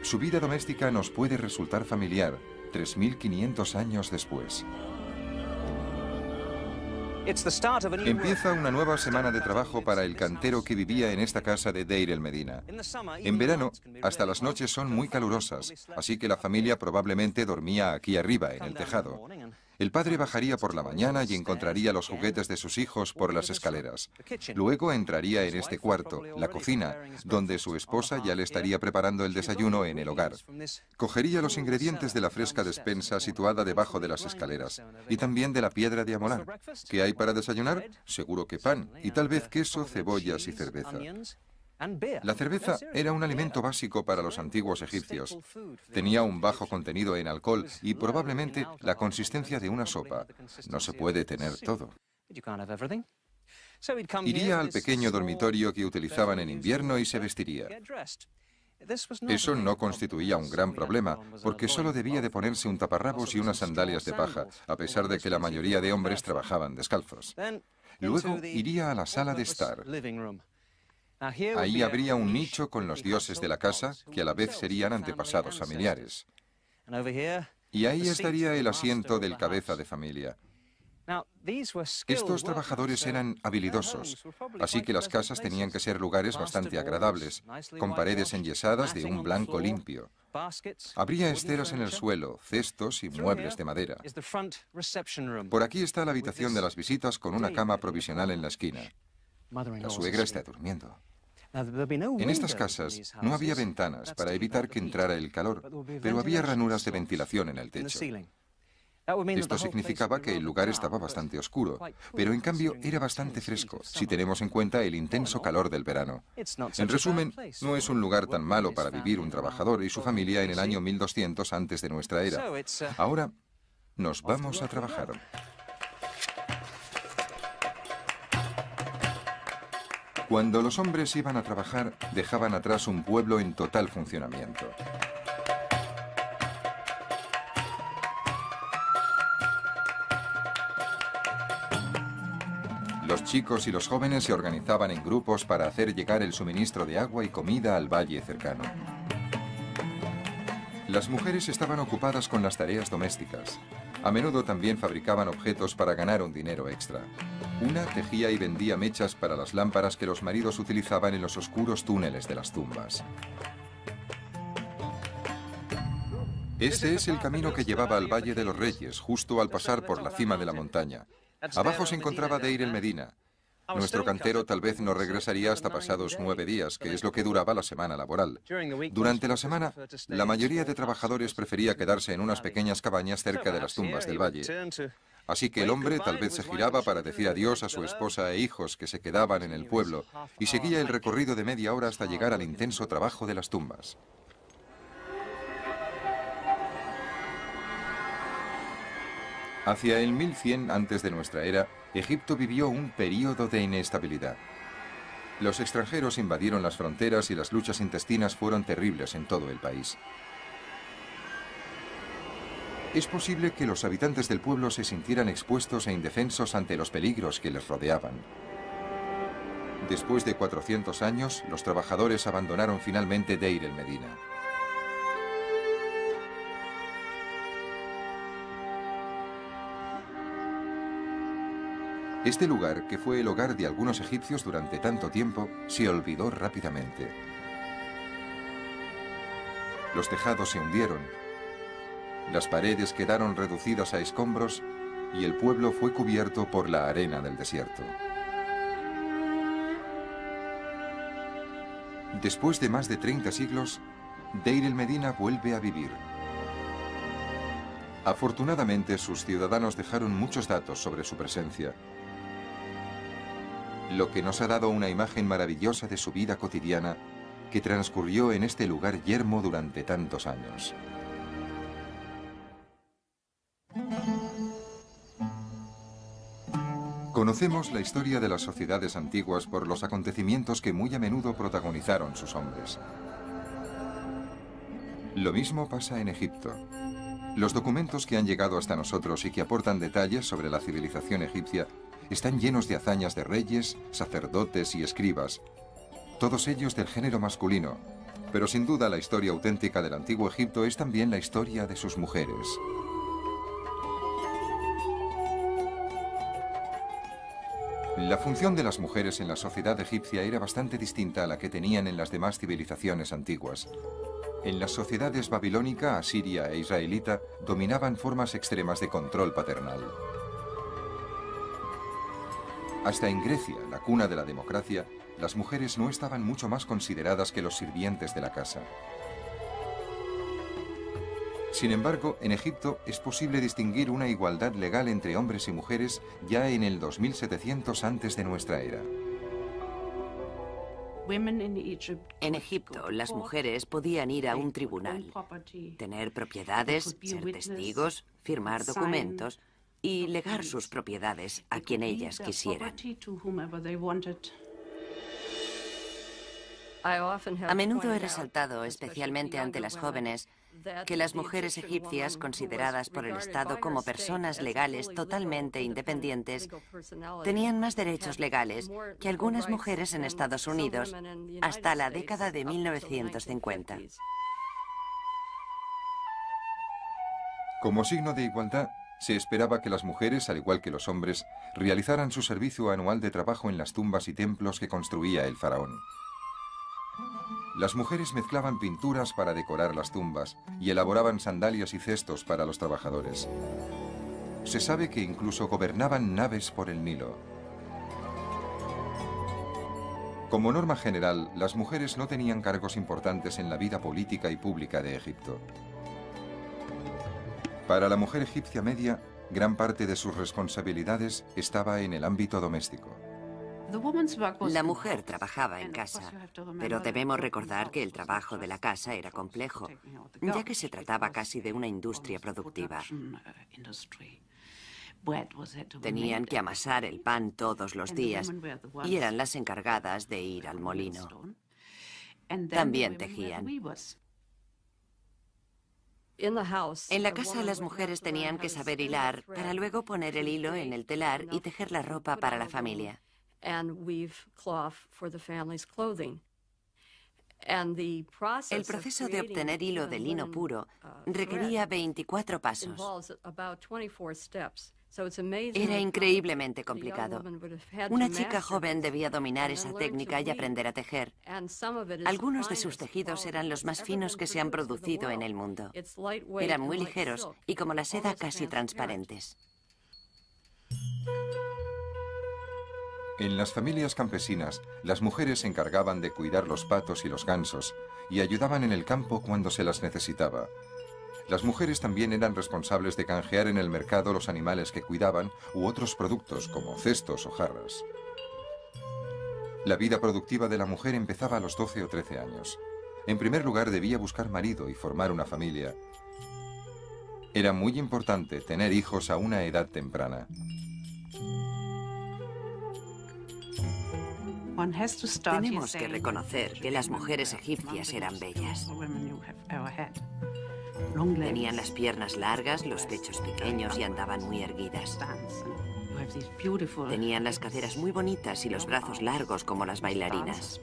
S1: Su vida doméstica nos puede resultar familiar 3.500 años después. Empieza una nueva semana de trabajo para el cantero que vivía en esta casa de Deir el-Medina. En verano, hasta las noches son muy calurosas, así que la familia probablemente dormía aquí arriba, en el tejado. El padre bajaría por la mañana y encontraría los juguetes de sus hijos por las escaleras. Luego entraría en este cuarto, la cocina, donde su esposa ya le estaría preparando el desayuno en el hogar. Cogería los ingredientes de la fresca despensa situada debajo de las escaleras y también de la piedra de amolar. ¿Qué hay para desayunar? Seguro que pan y tal vez queso, cebollas y cerveza. La cerveza era un alimento básico para los antiguos egipcios. Tenía un bajo contenido en alcohol y probablemente la consistencia de una sopa. No se puede tener todo. Iría al pequeño dormitorio que utilizaban en invierno y se vestiría. Eso no constituía un gran problema, porque solo debía de ponerse un taparrabos y unas sandalias de paja, a pesar de que la mayoría de hombres trabajaban descalzos. Luego iría a la sala de estar. Ahí habría un nicho con los dioses de la casa, que a la vez serían antepasados familiares. Y ahí estaría el asiento del cabeza de familia. Estos trabajadores eran habilidosos, así que las casas tenían que ser lugares bastante agradables, con paredes enyesadas de un blanco limpio. Habría esteras en el suelo, cestos y muebles de madera. Por aquí está la habitación de las visitas con una cama provisional en la esquina. La suegra está durmiendo. En estas casas no había ventanas para evitar que entrara el calor, pero había ranuras de ventilación en el techo. Esto significaba que el lugar estaba bastante oscuro, pero en cambio era bastante fresco, si tenemos en cuenta el intenso calor del verano. En resumen, no es un lugar tan malo para vivir un trabajador y su familia en el año 1200 antes de nuestra era. Ahora nos vamos a trabajar. Cuando los hombres iban a trabajar, dejaban atrás un pueblo en total funcionamiento. Los chicos y los jóvenes se organizaban en grupos para hacer llegar el suministro de agua y comida al valle cercano. Las mujeres estaban ocupadas con las tareas domésticas. A menudo también fabricaban objetos para ganar un dinero extra. Una tejía y vendía mechas para las lámparas que los maridos utilizaban en los oscuros túneles de las tumbas. Este es el camino que llevaba al Valle de los Reyes, justo al pasar por la cima de la montaña. Abajo se encontraba Deir el-Medina. Nuestro cantero tal vez no regresaría hasta pasados 9 días, que es lo que duraba la semana laboral. Durante la semana, la mayoría de trabajadores prefería quedarse en unas pequeñas cabañas cerca de las tumbas del valle. Así que el hombre tal vez se giraba para decir adiós a su esposa e hijos que se quedaban en el pueblo y seguía el recorrido de media hora hasta llegar al intenso trabajo de las tumbas. Hacia el 1100 antes de nuestra era, Egipto vivió un período de inestabilidad. Los extranjeros invadieron las fronteras y las luchas intestinas fueron terribles en todo el país. Es posible que los habitantes del pueblo se sintieran expuestos e indefensos ante los peligros que les rodeaban. Después de 400 años, los trabajadores abandonaron finalmente Deir el-Medina. Este lugar, que fue el hogar de algunos egipcios durante tanto tiempo, se olvidó rápidamente. Los tejados se hundieron, las paredes quedaron reducidas a escombros y el pueblo fue cubierto por la arena del desierto. Después de más de 30 siglos, Deir el-Medina vuelve a vivir. Afortunadamente, sus ciudadanos dejaron muchos datos sobre su presencia, lo que nos ha dado una imagen maravillosa de su vida cotidiana que transcurrió en este lugar yermo durante tantos años. Conocemos la historia de las sociedades antiguas por los acontecimientos que muy a menudo protagonizaron sus hombres. Lo mismo pasa en Egipto. Los documentos que han llegado hasta nosotros y que aportan detalles sobre la civilización egipcia están llenos de hazañas de reyes, sacerdotes y escribas, todos ellos del género masculino, pero sin duda la historia auténtica del antiguo Egipto es también la historia de sus mujeres. La función de las mujeres en la sociedad egipcia era bastante distinta a la que tenían en las demás civilizaciones antiguas. En las sociedades babilónica, asiria e israelita dominaban formas extremas de control paternal. Hasta en Grecia, la cuna de la democracia, las mujeres no estaban mucho más consideradas que los sirvientes de la casa. Sin embargo, en Egipto es posible distinguir una igualdad legal entre hombres y mujeres ya en el 2700 antes de nuestra era.
S3: En Egipto, las mujeres podían ir a un tribunal, tener propiedades, ser testigos, firmar documentos y legar sus propiedades a quien ellas quisieran. A menudo he resaltado, especialmente ante las jóvenes, que las mujeres egipcias, consideradas por el Estado como personas legales totalmente independientes, tenían más derechos legales que algunas mujeres en Estados Unidos hasta la década de 1950.
S1: Como signo de igualdad, se esperaba que las mujeres, al igual que los hombres, realizaran su servicio anual de trabajo en las tumbas y templos que construía el faraón. Las mujeres mezclaban pinturas para decorar las tumbas y elaboraban sandalias y cestos para los trabajadores. Se sabe que incluso gobernaban naves por el Nilo. Como norma general, las mujeres no tenían cargos importantes en la vida política y pública de Egipto. Para la mujer egipcia media, gran parte de sus responsabilidades estaba en el ámbito doméstico.
S3: La mujer trabajaba en casa, pero debemos recordar que el trabajo de la casa era complejo, ya que se trataba casi de una industria productiva. Tenían que amasar el pan todos los días y eran las encargadas de ir al molino. También tejían. En la casa las mujeres tenían que saber hilar para luego poner el hilo en el telar y tejer la ropa para la familia. El proceso de obtener hilo de lino puro requería 24 pasos. Era increíblemente complicado. Una chica joven debía dominar esa técnica y aprender a tejer. Algunos de sus tejidos eran los más finos que se han producido en el mundo. Eran muy ligeros y como la seda casi transparentes.
S1: En las familias campesinas, las mujeres se encargaban de cuidar los patos y los gansos y ayudaban en el campo cuando se las necesitaba. Las mujeres también eran responsables de canjear en el mercado los animales que cuidaban u otros productos como cestos o jarras. La vida productiva de la mujer empezaba a los 12 o 13 años. En primer lugar, debía buscar marido y formar una familia. Era muy importante tener hijos a una edad temprana.
S3: Tenemos que reconocer que las mujeres egipcias eran bellas. Tenían las piernas largas, los pechos pequeños y andaban muy erguidas. Tenían las caderas muy bonitas y los brazos largos como las bailarinas.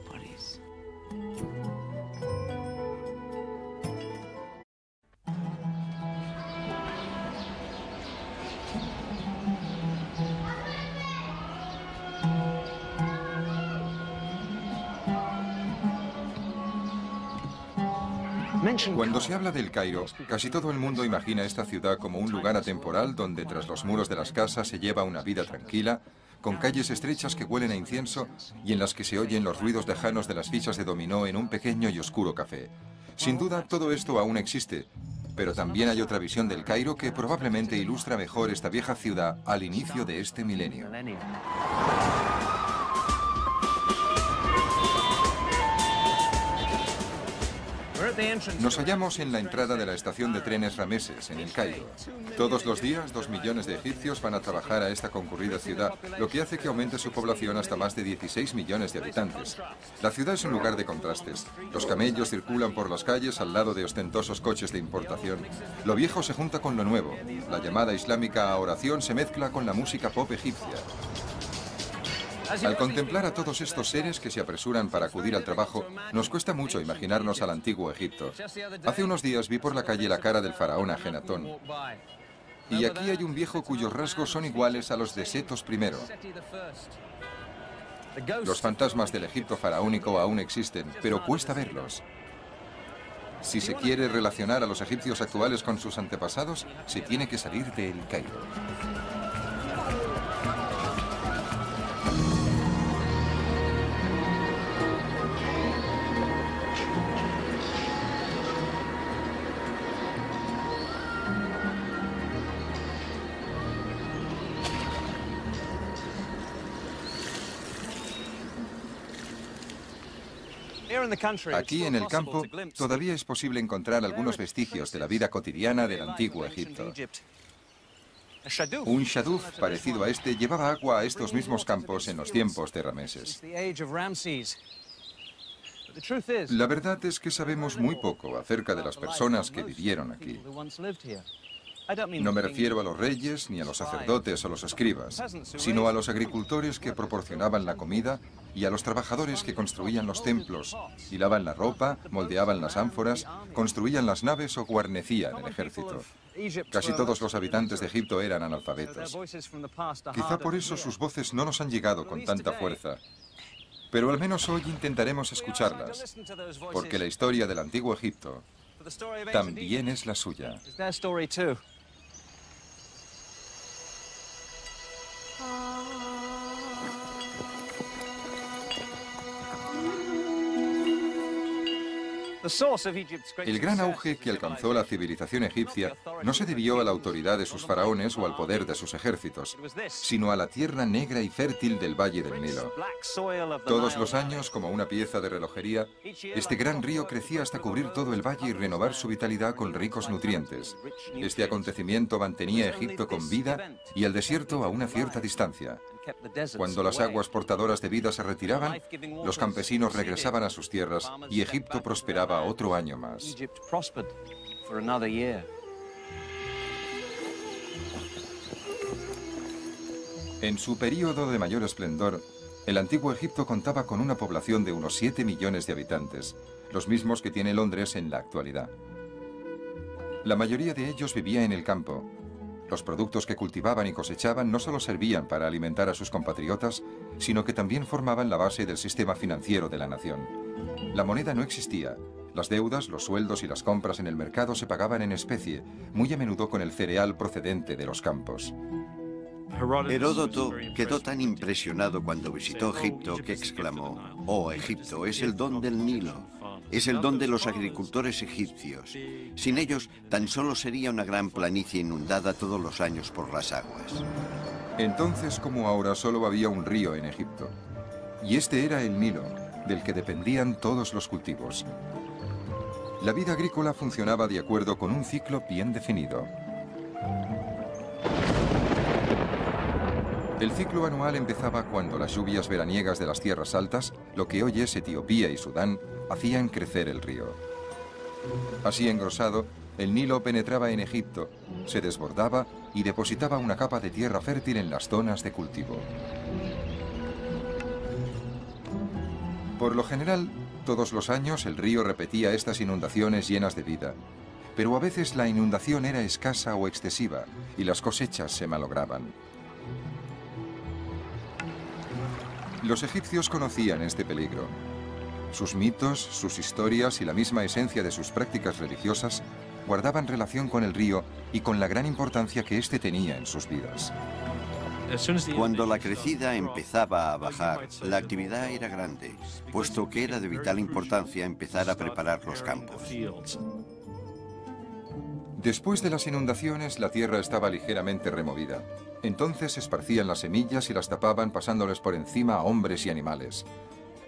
S1: Cuando se habla del Cairo, casi todo el mundo imagina esta ciudad como un lugar atemporal donde tras los muros de las casas se lleva una vida tranquila, con calles estrechas que huelen a incienso y en las que se oyen los ruidos lejanos de las fichas de dominó en un pequeño y oscuro café. Sin duda, todo esto aún existe, pero también hay otra visión del Cairo que probablemente ilustra mejor esta vieja ciudad al inicio de este milenio. Nos hallamos en la entrada de la estación de trenes Rameses, en el Cairo. Todos los días, 2 millones de egipcios van a trabajar a esta concurrida ciudad, lo que hace que aumente su población hasta más de 16 millones de habitantes. La ciudad es un lugar de contrastes. Los camellos circulan por las calles al lado de ostentosos coches de importación. Lo viejo se junta con lo nuevo. La llamada islámica oración se mezcla con la música pop egipcia. Al contemplar a todos estos seres que se apresuran para acudir al trabajo, nos cuesta mucho imaginarnos al antiguo Egipto. Hace unos días vi por la calle la cara del faraón Ajenatón. Y aquí hay un viejo cuyos rasgos son iguales a los de Setos I. Los fantasmas del Egipto faraónico aún existen, pero cuesta verlos. Si se quiere relacionar a los egipcios actuales con sus antepasados, se tiene que salir del Cairo. Aquí en el campo todavía es posible encontrar algunos vestigios de la vida cotidiana del antiguo Egipto. Un shaduf parecido a este llevaba agua a estos mismos campos en los tiempos de Rameses. La verdad es que sabemos muy poco acerca de las personas que vivieron aquí. No me refiero a los reyes, ni a los sacerdotes o los escribas, sino a los agricultores que proporcionaban la comida y a los trabajadores que construían los templos, hilaban la ropa, moldeaban las ánforas, construían las naves o guarnecían el ejército. Casi todos los habitantes de Egipto eran analfabetos. Quizá por eso sus voces no nos han llegado con tanta fuerza. Pero al menos hoy intentaremos escucharlas, porque la historia del antiguo Egipto también es la suya. El gran auge que alcanzó la civilización egipcia no se debió a la autoridad de sus faraones o al poder de sus ejércitos, sino a la tierra negra y fértil del Valle del Nilo. Todos los años, como una pieza de relojería, este gran río crecía hasta cubrir todo el valle y renovar su vitalidad con ricos nutrientes. Este acontecimiento mantenía a Egipto con vida y al desierto a una cierta distancia. Cuando las aguas portadoras de vida se retiraban, los campesinos regresaban a sus tierras y Egipto prosperaba otro año más. En su período de mayor esplendor, el antiguo Egipto contaba con una población de unos 7 millones de habitantes, los mismos que tiene Londres en la actualidad. La mayoría de ellos vivía en el campo. Los productos que cultivaban y cosechaban no solo servían para alimentar a sus compatriotas, sino que también formaban la base del sistema financiero de la nación. La moneda no existía. Las deudas, los sueldos y las compras en el mercado se pagaban en especie, muy a menudo con el cereal procedente de los campos.
S2: Heródoto quedó tan impresionado cuando visitó Egipto que exclamó: «Oh, Egipto, es el don del Nilo, es el don de los agricultores egipcios. Sin ellos, tan solo sería una gran planicie inundada todos los años por las aguas».
S1: Entonces, como ahora, solo había un río en Egipto. Y este era el Nilo, del que dependían todos los cultivos. La vida agrícola funcionaba de acuerdo con un ciclo bien definido. El ciclo anual empezaba cuando las lluvias veraniegas de las tierras altas, lo que hoy es Etiopía y Sudán, hacían crecer el río. Así engrosado, el Nilo penetraba en Egipto, se desbordaba y depositaba una capa de tierra fértil en las zonas de cultivo. Por lo general, todos los años el río repetía estas inundaciones llenas de vida, pero a veces la inundación era escasa o excesiva y las cosechas se malograban. Los egipcios conocían este peligro. Sus mitos, sus historias y la misma esencia de sus prácticas religiosas guardaban relación con el río y con la gran importancia que éste tenía en sus vidas.
S2: Cuando la crecida empezaba a bajar, la actividad era grande, puesto que era de vital importancia empezar a preparar los campos.
S1: Después de las inundaciones, la tierra estaba ligeramente removida. Entonces esparcían las semillas y las tapaban pasándoles por encima a hombres y animales.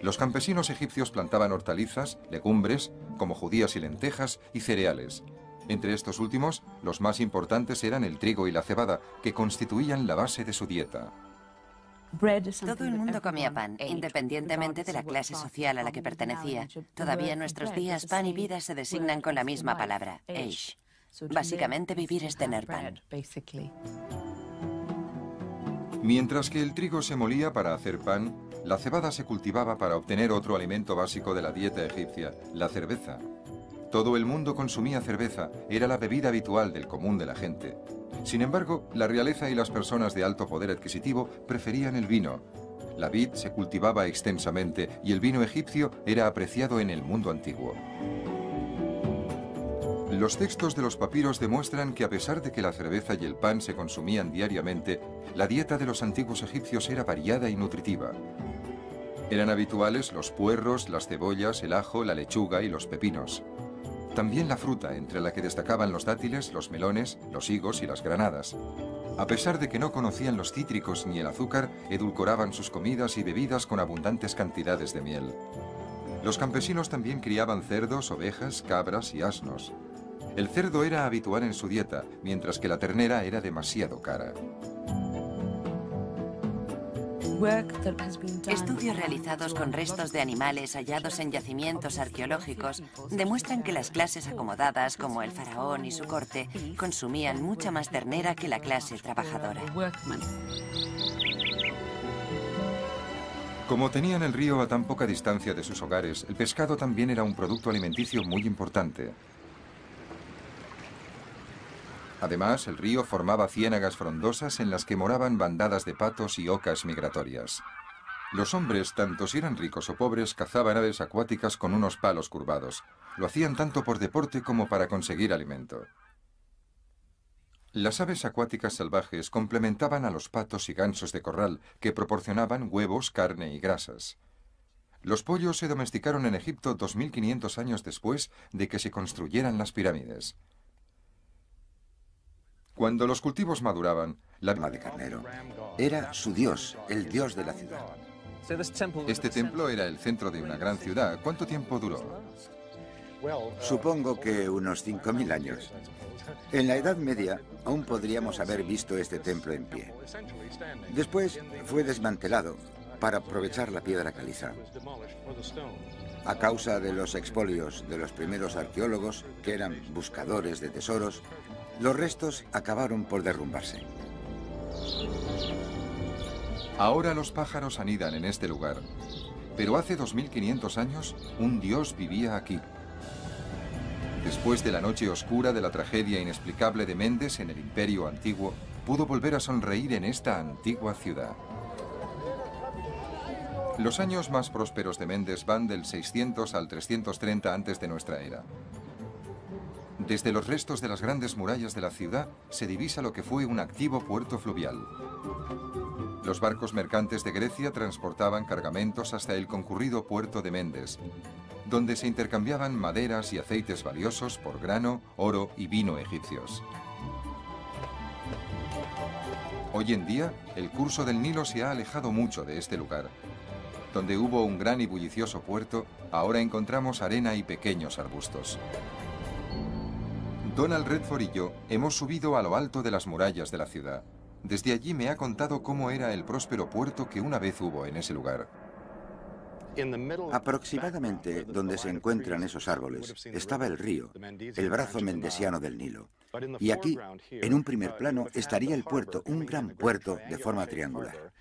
S1: Los campesinos egipcios plantaban hortalizas, legumbres, como judías y lentejas, y cereales. Entre estos últimos, los más importantes eran el trigo y la cebada, que constituían la base de su dieta.
S3: Todo el mundo comía pan, independientemente de la clase social a la que pertenecía. Todavía en nuestros días, pan y vida se designan con la misma palabra, eish. Básicamente, vivir es tener pan.
S1: Mientras que el trigo se molía para hacer pan, la cebada se cultivaba para obtener otro alimento básico de la dieta egipcia, la cerveza. Todo el mundo consumía cerveza, era la bebida habitual del común de la gente. Sin embargo, la realeza y las personas de alto poder adquisitivo preferían el vino. La vid se cultivaba extensamente y el vino egipcio era apreciado en el mundo antiguo. Los textos de los papiros demuestran que a pesar de que la cerveza y el pan se consumían diariamente, la dieta de los antiguos egipcios era variada y nutritiva. Eran habituales los puerros, las cebollas, el ajo, la lechuga y los pepinos. También la fruta, entre la que destacaban los dátiles, los melones, los higos y las granadas. A pesar de que no conocían los cítricos ni el azúcar, edulcoraban sus comidas y bebidas con abundantes cantidades de miel. Los campesinos también criaban cerdos, ovejas, cabras y asnos. El cerdo era habitual en su dieta, mientras que la ternera era demasiado cara.
S3: Estudios realizados con restos de animales hallados en yacimientos arqueológicos demuestran que las clases acomodadas, como el faraón y su corte, consumían mucha más ternera que la clase trabajadora.
S1: Como tenían el río a tan poca distancia de sus hogares, el pescado también era un producto alimenticio muy importante. Además, el río formaba ciénagas frondosas en las que moraban bandadas de patos y ocas migratorias. Los hombres, tanto si eran ricos o pobres, cazaban aves acuáticas con unos palos curvados. Lo hacían tanto por deporte como para conseguir alimento. Las aves acuáticas salvajes complementaban a los patos y gansos de corral, que proporcionaban huevos, carne y grasas. Los pollos se domesticaron en Egipto 2500 años después de que se construyeran las pirámides. Cuando los cultivos maduraban, la
S4: alma de carnero era su dios, el dios de la ciudad.
S1: Este templo era el centro de una gran ciudad. ¿Cuánto tiempo duró?
S4: Supongo que unos 5000 años. En la Edad Media aún podríamos haber visto este templo en pie. Después fue desmantelado para aprovechar la piedra caliza. A causa de los expolios de los primeros arqueólogos, que eran buscadores de tesoros, los restos acabaron por derrumbarse.
S1: Ahora los pájaros anidan en este lugar, pero hace 2500 años un dios vivía aquí. Después de la noche oscura de la tragedia inexplicable de Mendes en el Imperio Antiguo, pudo volver a sonreír en esta antigua ciudad. Los años más prósperos de Mendes van del 600 al 330 antes de nuestra era. Desde los restos de las grandes murallas de la ciudad se divisa lo que fue un activo puerto fluvial. Los barcos mercantes de Grecia transportaban cargamentos hasta el concurrido puerto de Mendes, donde se intercambiaban maderas y aceites valiosos por grano, oro y vino egipcios. Hoy en día, el curso del Nilo se ha alejado mucho de este lugar. Donde hubo un gran y bullicioso puerto, ahora encontramos arena y pequeños arbustos. Donald Redford y yo hemos subido a lo alto de las murallas de la ciudad. Desde allí me ha contado cómo era el próspero puerto que una vez hubo en ese lugar.
S4: Aproximadamente donde se encuentran esos árboles estaba el río, el brazo mendesiano del Nilo. Y aquí, en un primer plano, estaría el puerto, un gran puerto de forma triangular.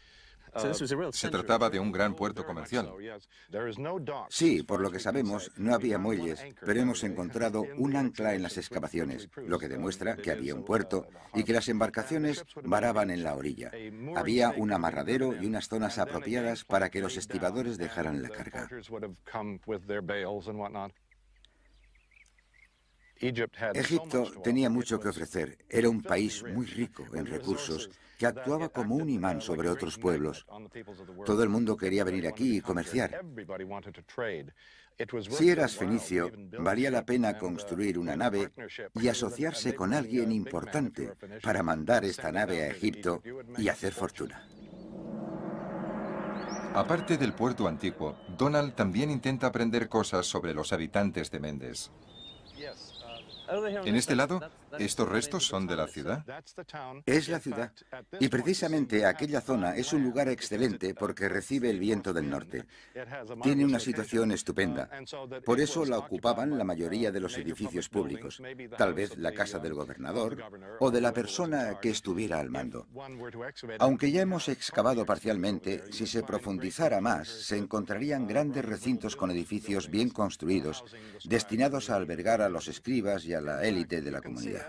S1: Se trataba de un gran puerto comercial.
S4: Sí, por lo que sabemos, no había muelles, pero hemos encontrado un ancla en las excavaciones, lo que demuestra que había un puerto y que las embarcaciones varaban en la orilla. Había un amarradero y unas zonas apropiadas para que los estibadores dejaran la carga. Egipto tenía mucho que ofrecer. Era un país muy rico en recursos que actuaba como un imán sobre otros pueblos. Todo el mundo quería venir aquí y comerciar. Si eras fenicio, valía la pena construir una nave y asociarse con alguien importante para mandar esta nave a Egipto y hacer fortuna.
S1: Aparte del puerto antiguo, Donald también intenta aprender cosas sobre los habitantes de Mendes. En este lado, ¿estos restos son de la ciudad?
S4: Es la ciudad. Y precisamente aquella zona es un lugar excelente porque recibe el viento del norte. Tiene una situación estupenda. Por eso la ocupaban la mayoría de los edificios públicos. Tal vez la casa del gobernador o de la persona que estuviera al mando. Aunque ya hemos excavado parcialmente, si se profundizara más, se encontrarían grandes recintos con edificios bien construidos, destinados a albergar a los escribas y a la élite de la comunidad.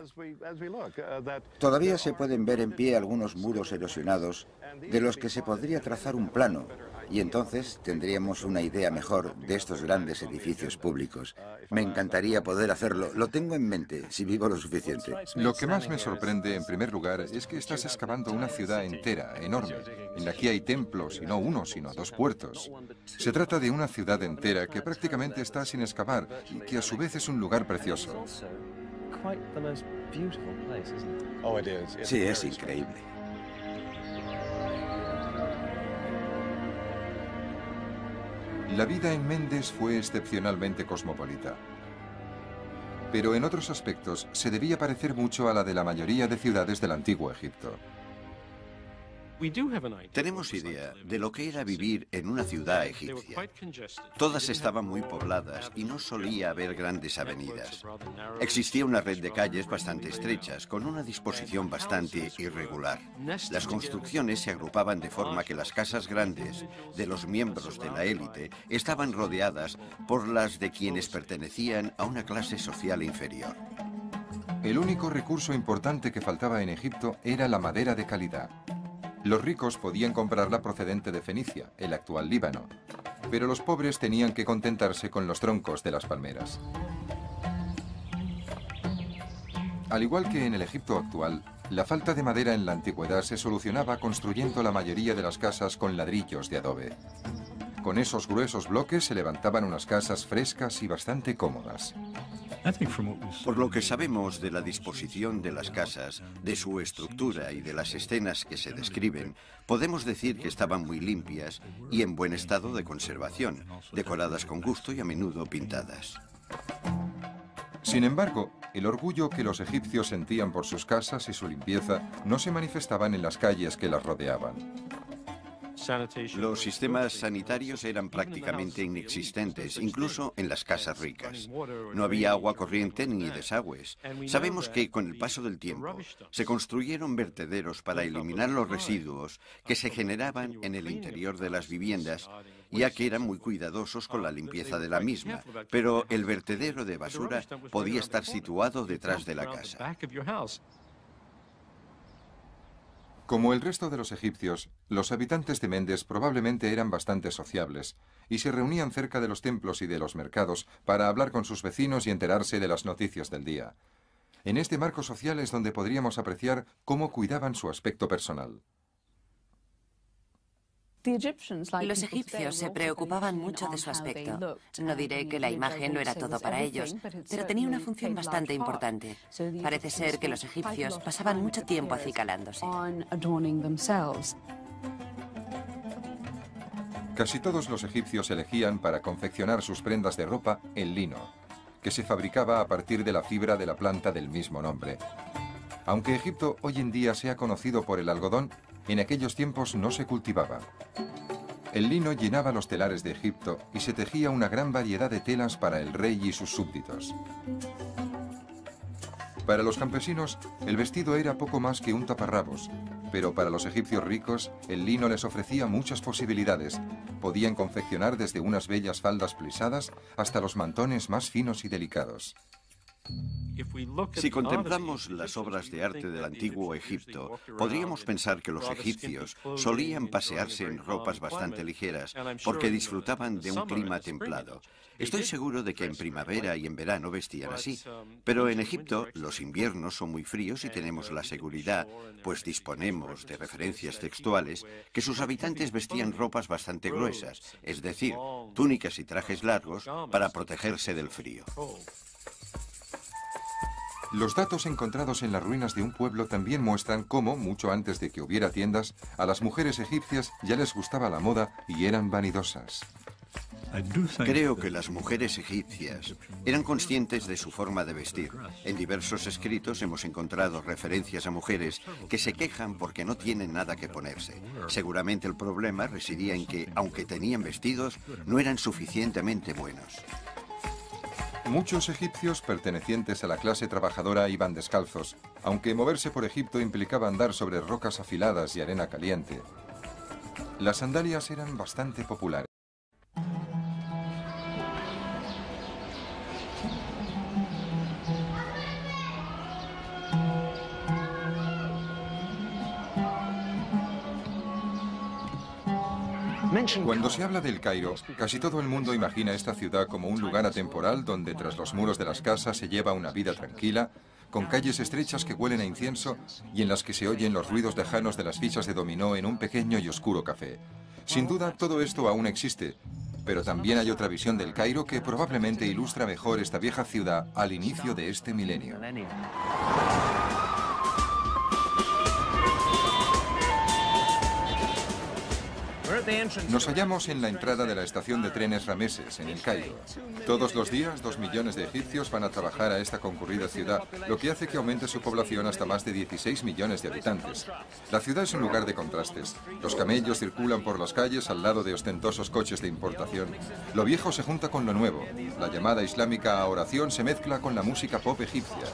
S4: Todavía se pueden ver en pie algunos muros erosionados de los que se podría trazar un plano y entonces tendríamos una idea mejor de estos grandes edificios públicos. Me encantaría poder hacerlo. Lo tengo en mente, si vivo lo suficiente.
S1: Lo que más me sorprende, en primer lugar, es que estás excavando una ciudad entera, enorme. En la que hay templos, y no uno, sino dos puertos. Se trata de una ciudad entera que prácticamente está sin excavar y que a su vez es un lugar precioso.
S4: Sí, es increíble.
S1: La vida en Mendes fue excepcionalmente cosmopolita. Pero en otros aspectos se debía parecer mucho a la de la mayoría de ciudades del antiguo Egipto.
S2: Tenemos idea de lo que era vivir en una ciudad egipcia. Todas estaban muy pobladas y no solía haber grandes avenidas. Existía una red de calles bastante estrechas, con una disposición bastante irregular. Las construcciones se agrupaban de forma que las casas grandes de los miembros de la élite estaban rodeadas por las de quienes pertenecían a una clase social inferior.
S1: El único recurso importante que faltaba en Egipto era la madera de calidad. Los ricos podían comprarla procedente de Fenicia, el actual Líbano, pero los pobres tenían que contentarse con los troncos de las palmeras. Al igual que en el Egipto actual, la falta de madera en la antigüedad se solucionaba construyendo la mayoría de las casas con ladrillos de adobe. Con esos gruesos bloques se levantaban unas casas frescas y bastante cómodas.
S2: Por lo que sabemos de la disposición de las casas, de su estructura y de las escenas que se describen, podemos decir que estaban muy limpias y en buen estado de conservación, decoradas con gusto y a menudo pintadas.
S1: Sin embargo, el orgullo que los egipcios sentían por sus casas y su limpieza no se manifestaban en las calles que las rodeaban.
S2: Los sistemas sanitarios eran prácticamente inexistentes, incluso en las casas ricas. No había agua corriente ni desagües. Sabemos que con el paso del tiempo se construyeron vertederos para eliminar los residuos que se generaban en el interior de las viviendas, ya que eran muy cuidadosos con la limpieza de la misma, pero el vertedero de basura podía estar situado detrás de la casa.
S1: Como el resto de los egipcios, los habitantes de Mendes probablemente eran bastante sociables y se reunían cerca de los templos y de los mercados para hablar con sus vecinos y enterarse de las noticias del día. En este marco social es donde podríamos apreciar cómo cuidaban su aspecto personal.
S3: Los egipcios se preocupaban mucho de su aspecto. No diré que la imagen no era todo para ellos, pero tenía una función bastante importante. Parece ser que los egipcios pasaban mucho tiempo acicalándose.
S1: Casi todos los egipcios elegían para confeccionar sus prendas de ropa el lino, que se fabricaba a partir de la fibra de la planta del mismo nombre. Aunque Egipto hoy en día sea conocido por el algodón, en aquellos tiempos no se cultivaba. El lino llenaba los telares de Egipto y se tejía una gran variedad de telas para el rey y sus súbditos. Para los campesinos, el vestido era poco más que un taparrabos, pero para los egipcios ricos, el lino les ofrecía muchas posibilidades. Podían confeccionar desde unas bellas faldas plisadas hasta los mantones más finos y delicados.
S2: Si contemplamos las obras de arte del antiguo Egipto, podríamos pensar que los egipcios solían pasearse en ropas bastante ligeras porque disfrutaban de un clima templado. Estoy seguro de que en primavera y en verano vestían así, pero en Egipto los inviernos son muy fríos y tenemos la seguridad, pues disponemos de referencias textuales, que sus habitantes vestían ropas bastante gruesas, es decir, túnicas y trajes largos para protegerse del frío.
S1: Los datos encontrados en las ruinas de un pueblo también muestran cómo, mucho antes de que hubiera tiendas, a las mujeres egipcias ya les gustaba la moda y eran vanidosas.
S2: Creo que las mujeres egipcias eran conscientes de su forma de vestir. En diversos escritos hemos encontrado referencias a mujeres que se quejan porque no tienen nada que ponerse. Seguramente el problema residía en que, aunque tenían vestidos, no eran suficientemente buenos.
S1: Muchos egipcios pertenecientes a la clase trabajadora iban descalzos, aunque moverse por Egipto implicaba andar sobre rocas afiladas y arena caliente. Las sandalias eran bastante populares. Cuando se habla del Cairo, casi todo el mundo imagina esta ciudad como un lugar atemporal donde tras los muros de las casas se lleva una vida tranquila, con calles estrechas que huelen a incienso y en las que se oyen los ruidos lejanos de las fichas de dominó en un pequeño y oscuro café. Sin duda, todo esto aún existe, pero también hay otra visión del Cairo que probablemente ilustra mejor esta vieja ciudad al inicio de este milenio. Nos hallamos en la entrada de la estación de trenes Rameses, en el Cairo. Todos los días, 2 millones de egipcios van a trabajar a esta concurrida ciudad, lo que hace que aumente su población hasta más de 16 millones de habitantes. La ciudad es un lugar de contrastes. Los camellos circulan por las calles al lado de ostentosos coches de importación. Lo viejo se junta con lo nuevo. La llamada islámica oración se mezcla con la música pop egipcia.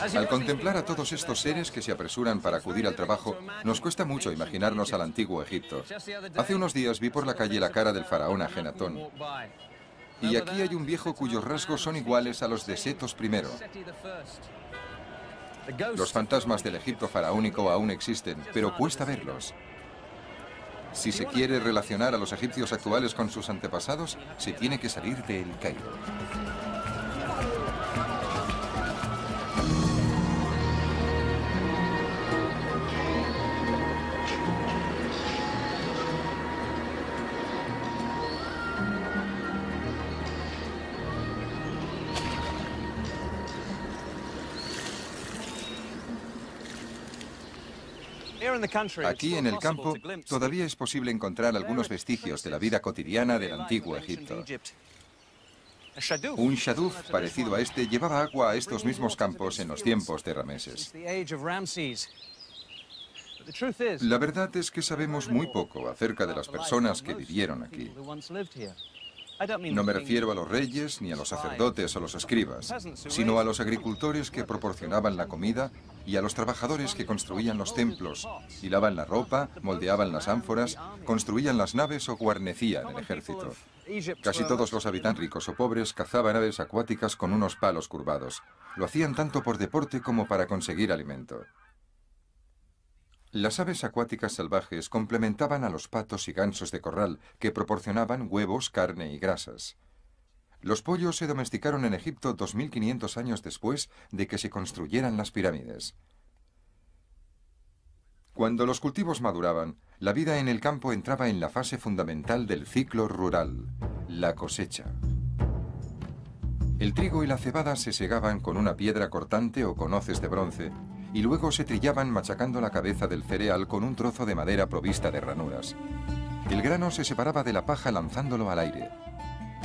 S1: Al contemplar a todos estos seres que se apresuran para acudir al trabajo, nos cuesta mucho imaginarnos al antiguo Egipto. Hace unos días vi por la calle la cara del faraón Ajenatón. Y aquí hay un viejo cuyos rasgos son iguales a los de Setos I. Los fantasmas del Egipto faraónico aún existen, pero cuesta verlos. Si se quiere relacionar a los egipcios actuales con sus antepasados, se tiene que salir de El Cairo. Aquí en el campo todavía es posible encontrar algunos vestigios de la vida cotidiana del antiguo Egipto. Un shaduf parecido a este llevaba agua a estos mismos campos en los tiempos de Rameses. La verdad es que sabemos muy poco acerca de las personas que vivieron aquí. No me refiero a los reyes, ni a los sacerdotes o los escribas, sino a los agricultores que proporcionaban la comida y a los trabajadores que construían los templos, hilaban la ropa, moldeaban las ánforas, construían las naves o guarnecían el ejército. Casi todos los habitantes ricos o pobres cazaban aves acuáticas con unos palos curvados. Lo hacían tanto por deporte como para conseguir alimento. Las aves acuáticas salvajes complementaban a los patos y gansos de corral, que proporcionaban huevos, carne y grasas. Los pollos se domesticaron en Egipto 2500 años después de que se construyeran las pirámides. Cuando los cultivos maduraban, la vida en el campo entraba en la fase fundamental del ciclo rural, la cosecha. El trigo y la cebada se segaban con una piedra cortante o con hoces de bronce, y luego se trillaban machacando la cabeza del cereal con un trozo de madera provista de ranuras. El grano se separaba de la paja lanzándolo al aire.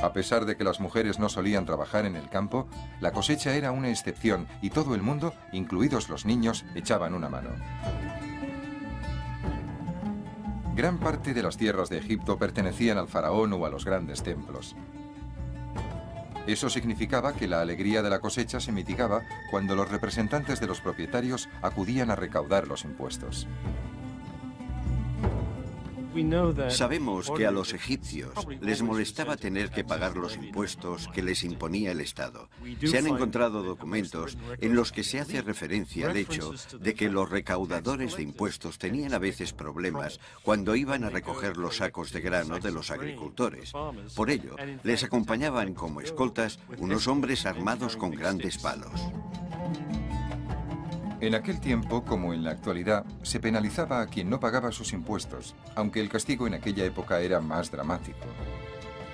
S1: A pesar de que las mujeres no solían trabajar en el campo, la cosecha era una excepción y todo el mundo, incluidos los niños, echaban una mano. Gran parte de las tierras de Egipto pertenecían al faraón o a los grandes templos. Eso significaba que la alegría de la cosecha se mitigaba cuando los representantes de los propietarios acudían a recaudar los impuestos.
S2: Sabemos que a los egipcios les molestaba tener que pagar los impuestos que les imponía el Estado. Se han encontrado documentos en los que se hace referencia al hecho de que los recaudadores de impuestos tenían a veces problemas cuando iban a recoger los sacos de grano de los agricultores. Por ello, les acompañaban como escoltas unos hombres armados con grandes palos.
S1: En aquel tiempo, como en la actualidad, se penalizaba a quien no pagaba sus impuestos, aunque el castigo en aquella época era más dramático.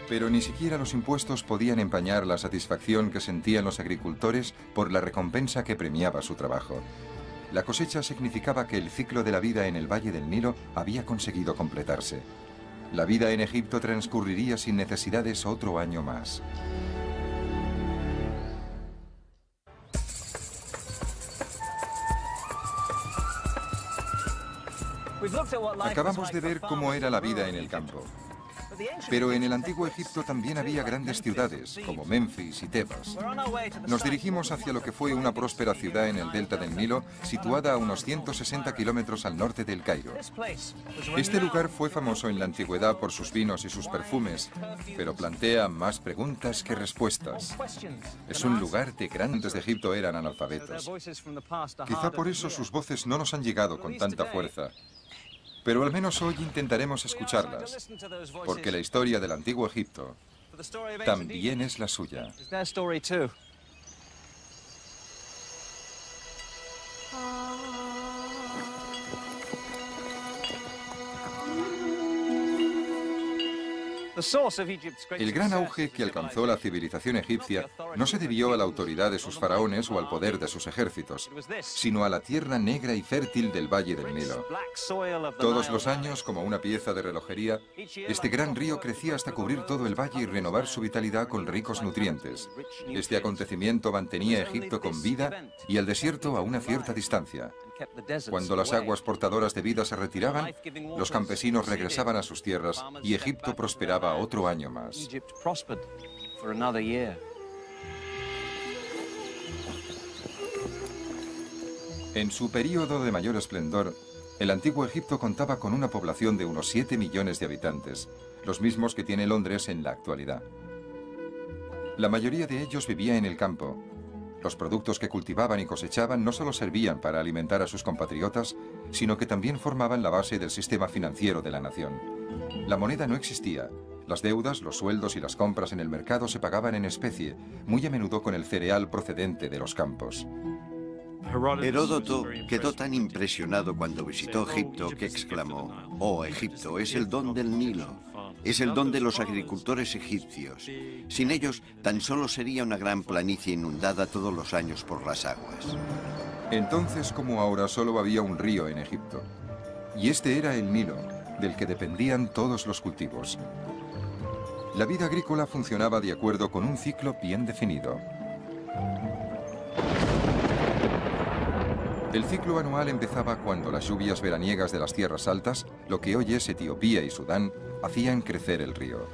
S1: Pero ni siquiera los impuestos podían empañar la satisfacción que sentían los agricultores por la recompensa que premiaba su trabajo. La cosecha significaba que el ciclo de la vida en el Valle del Nilo había conseguido completarse. La vida en Egipto transcurriría sin necesidades otro año más. Acabamos de ver cómo era la vida en el campo. Pero en el antiguo Egipto también había grandes ciudades, como Memphis y Tebas. Nos dirigimos hacia lo que fue una próspera ciudad en el delta del Nilo, situada a unos 160 kilómetros al norte del Cairo. Este lugar fue famoso en la antigüedad por sus vinos y sus perfumes, pero plantea más preguntas que respuestas. Es un lugar de grandes de Egipto eran analfabetos. Quizá por eso sus voces no nos han llegado con tanta fuerza. Pero al menos hoy intentaremos escucharlas, porque la historia del antiguo Egipto también es la suya. El gran auge que alcanzó la civilización egipcia no se debió a la autoridad de sus faraones o al poder de sus ejércitos, sino a la tierra negra y fértil del Valle del Nilo. Todos los años, como una pieza de relojería, este gran río crecía hasta cubrir todo el valle y renovar su vitalidad con ricos nutrientes. Este acontecimiento mantenía a Egipto con vida y al desierto a una cierta distancia. Cuando las aguas portadoras de vida se retiraban, los campesinos regresaban a sus tierras y Egipto prosperaba otro año más. En su período de mayor esplendor, el antiguo Egipto contaba con una población de unos 7 millones de habitantes, los mismos que tiene Londres en la actualidad. La mayoría de ellos vivía en el campo. Los productos que cultivaban y cosechaban no solo servían para alimentar a sus compatriotas, sino que también formaban la base del sistema financiero de la nación. La moneda no existía. Las deudas, los sueldos y las compras en el mercado se pagaban en especie, muy a menudo con el cereal procedente de los campos.
S2: Heródoto quedó tan impresionado cuando visitó Egipto que exclamó: «Oh, Egipto, es el don del Nilo. Es el don de los agricultores egipcios. Sin ellos, tan solo sería una gran planicie inundada todos los años por las aguas».
S1: Entonces, como ahora, solo había un río en Egipto. Y este era el Nilo, del que dependían todos los cultivos. La vida agrícola funcionaba de acuerdo con un ciclo bien definido. El ciclo anual empezaba cuando las lluvias veraniegas de las tierras altas, lo que hoy es Etiopía y Sudán, hacían crecer el río.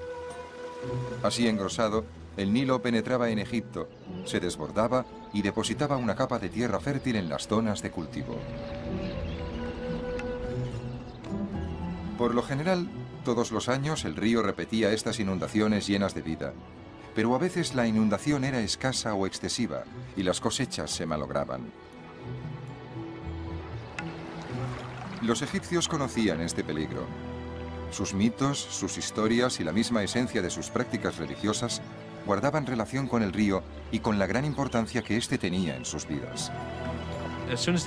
S1: Así engrosado, el Nilo penetraba en Egipto, se desbordaba y depositaba una capa de tierra fértil en las zonas de cultivo. Por lo general, todos los años el río repetía estas inundaciones llenas de vida, pero a veces la inundación era escasa o excesiva y las cosechas se malograban. Los egipcios conocían este peligro. Sus mitos, sus historias y la misma esencia de sus prácticas religiosas guardaban relación con el río y con la gran importancia que éste tenía en sus vidas.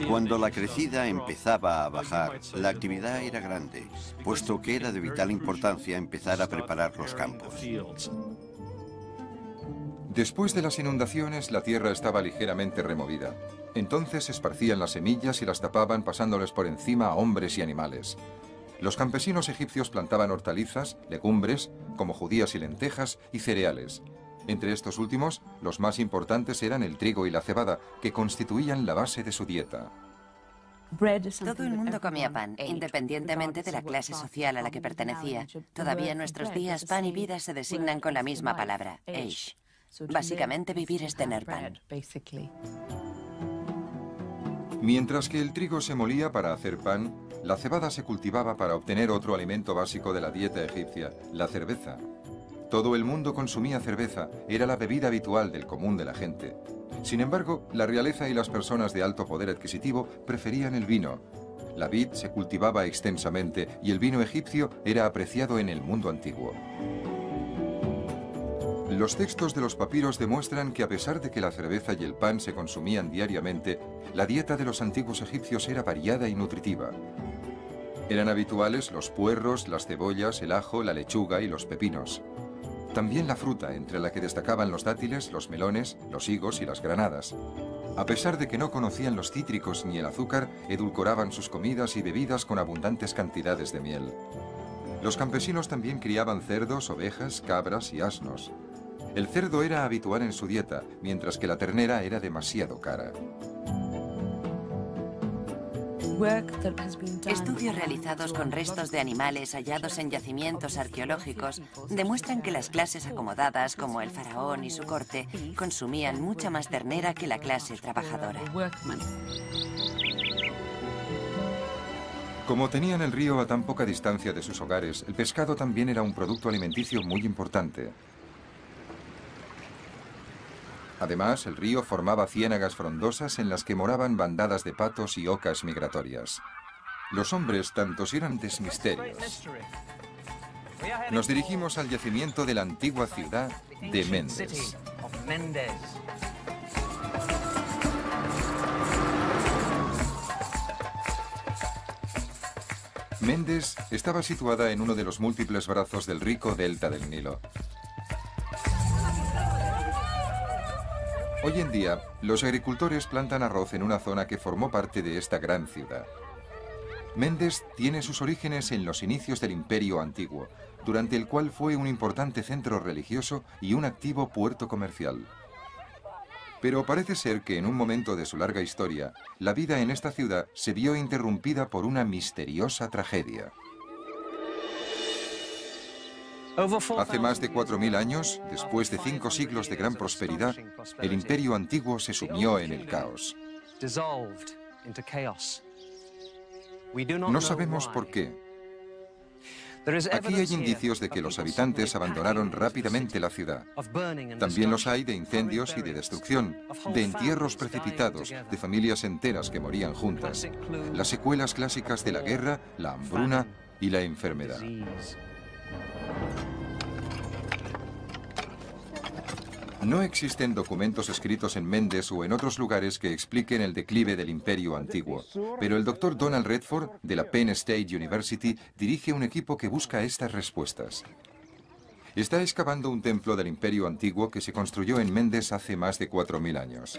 S2: Cuando la crecida empezaba a bajar, la actividad era grande, puesto que era de vital importancia empezar a preparar los campos.
S1: Después de las inundaciones, la tierra estaba ligeramente removida. Entonces esparcían las semillas y las tapaban pasándoles por encima a hombres y animales. Los campesinos egipcios plantaban hortalizas, legumbres, como judías y lentejas, y cereales. Entre estos últimos, los más importantes eran el trigo y la cebada, que constituían la base de su dieta.
S3: Todo el mundo comía pan, independientemente de la clase social a la que pertenecía. Todavía en nuestros días, pan y vida se designan con la misma palabra, eish. Básicamente vivir es tener pan.
S1: Mientras que el trigo se molía para hacer pan, la cebada se cultivaba para obtener otro alimento básico de la dieta egipcia, la cerveza. Todo el mundo consumía cerveza, era la bebida habitual del común de la gente. Sin embargo, la realeza y las personas de alto poder adquisitivo preferían el vino. La vid se cultivaba extensamente y el vino egipcio era apreciado en el mundo antiguo. Los textos de los papiros demuestran que a pesar de que la cerveza y el pan se consumían diariamente, la dieta de los antiguos egipcios era variada y nutritiva. Eran habituales los puerros, las cebollas, el ajo, la lechuga y los pepinos. También la fruta, entre la que destacaban los dátiles, los melones, los higos y las granadas. A pesar de que no conocían los cítricos ni el azúcar, edulcoraban sus comidas y bebidas con abundantes cantidades de miel. Los campesinos también criaban cerdos, ovejas, cabras y asnos. El cerdo era habitual en su dieta, mientras que la ternera era demasiado cara.
S3: Estudios realizados con restos de animales hallados en yacimientos arqueológicos demuestran que las clases acomodadas, como el faraón y su corte, consumían mucha más ternera que la clase trabajadora.
S1: Como tenían el río a tan poca distancia de sus hogares, el pescado también era un producto alimenticio muy importante. Además, el río formaba ciénagas frondosas en las que moraban bandadas de patos y ocas migratorias. Los hombres tantos eran misterios. Nos dirigimos al yacimiento de la antigua ciudad de Mendes. Mendes estaba situada en uno de los múltiples brazos del rico delta del Nilo. Hoy en día, los agricultores plantan arroz en una zona que formó parte de esta gran ciudad. Mendes tiene sus orígenes en los inicios del Imperio Antiguo, durante el cual fue un importante centro religioso y un activo puerto comercial. Pero parece ser que en un momento de su larga historia, la vida en esta ciudad se vio interrumpida por una misteriosa tragedia. Hace más de 4000 años, después de 5 siglos de gran prosperidad, el Imperio Antiguo se sumió en el caos. No sabemos por qué. Aquí hay indicios de que los habitantes abandonaron rápidamente la ciudad. También los hay de incendios y de destrucción, de entierros precipitados, de familias enteras que morían juntas, las secuelas clásicas de la guerra, la hambruna y la enfermedad. No existen documentos escritos en Mendes o en otros lugares que expliquen el declive del Imperio Antiguo, pero el Dr. Donald Redford, de la Penn State University, dirige un equipo que busca estas respuestas. Está excavando un templo del Imperio Antiguo que se construyó en Mendes hace más de 4000 años.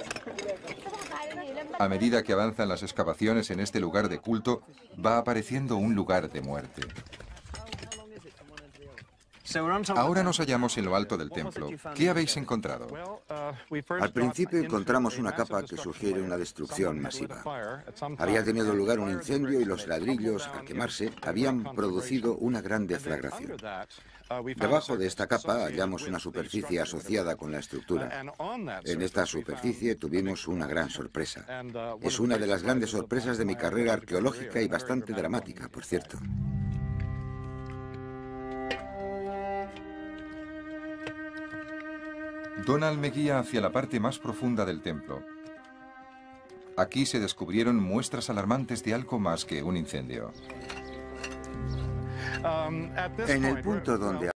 S1: A medida que avanzan las excavaciones en este lugar de culto, va apareciendo un lugar de muerte. Ahora nos hallamos en lo alto del templo. ¿Qué habéis encontrado?
S4: Al principio encontramos una capa que sugiere una destrucción masiva. Había tenido lugar un incendio y los ladrillos, al quemarse, habían producido una gran deflagración. Debajo de esta capa hallamos una superficie asociada con la estructura. En esta superficie tuvimos una gran sorpresa. Es una de las grandes sorpresas de mi carrera arqueológica y bastante dramática, por cierto.
S1: Donald me guía hacia la parte más profunda del templo. Aquí se descubrieron muestras alarmantes de algo más que un incendio.
S4: En el punto donde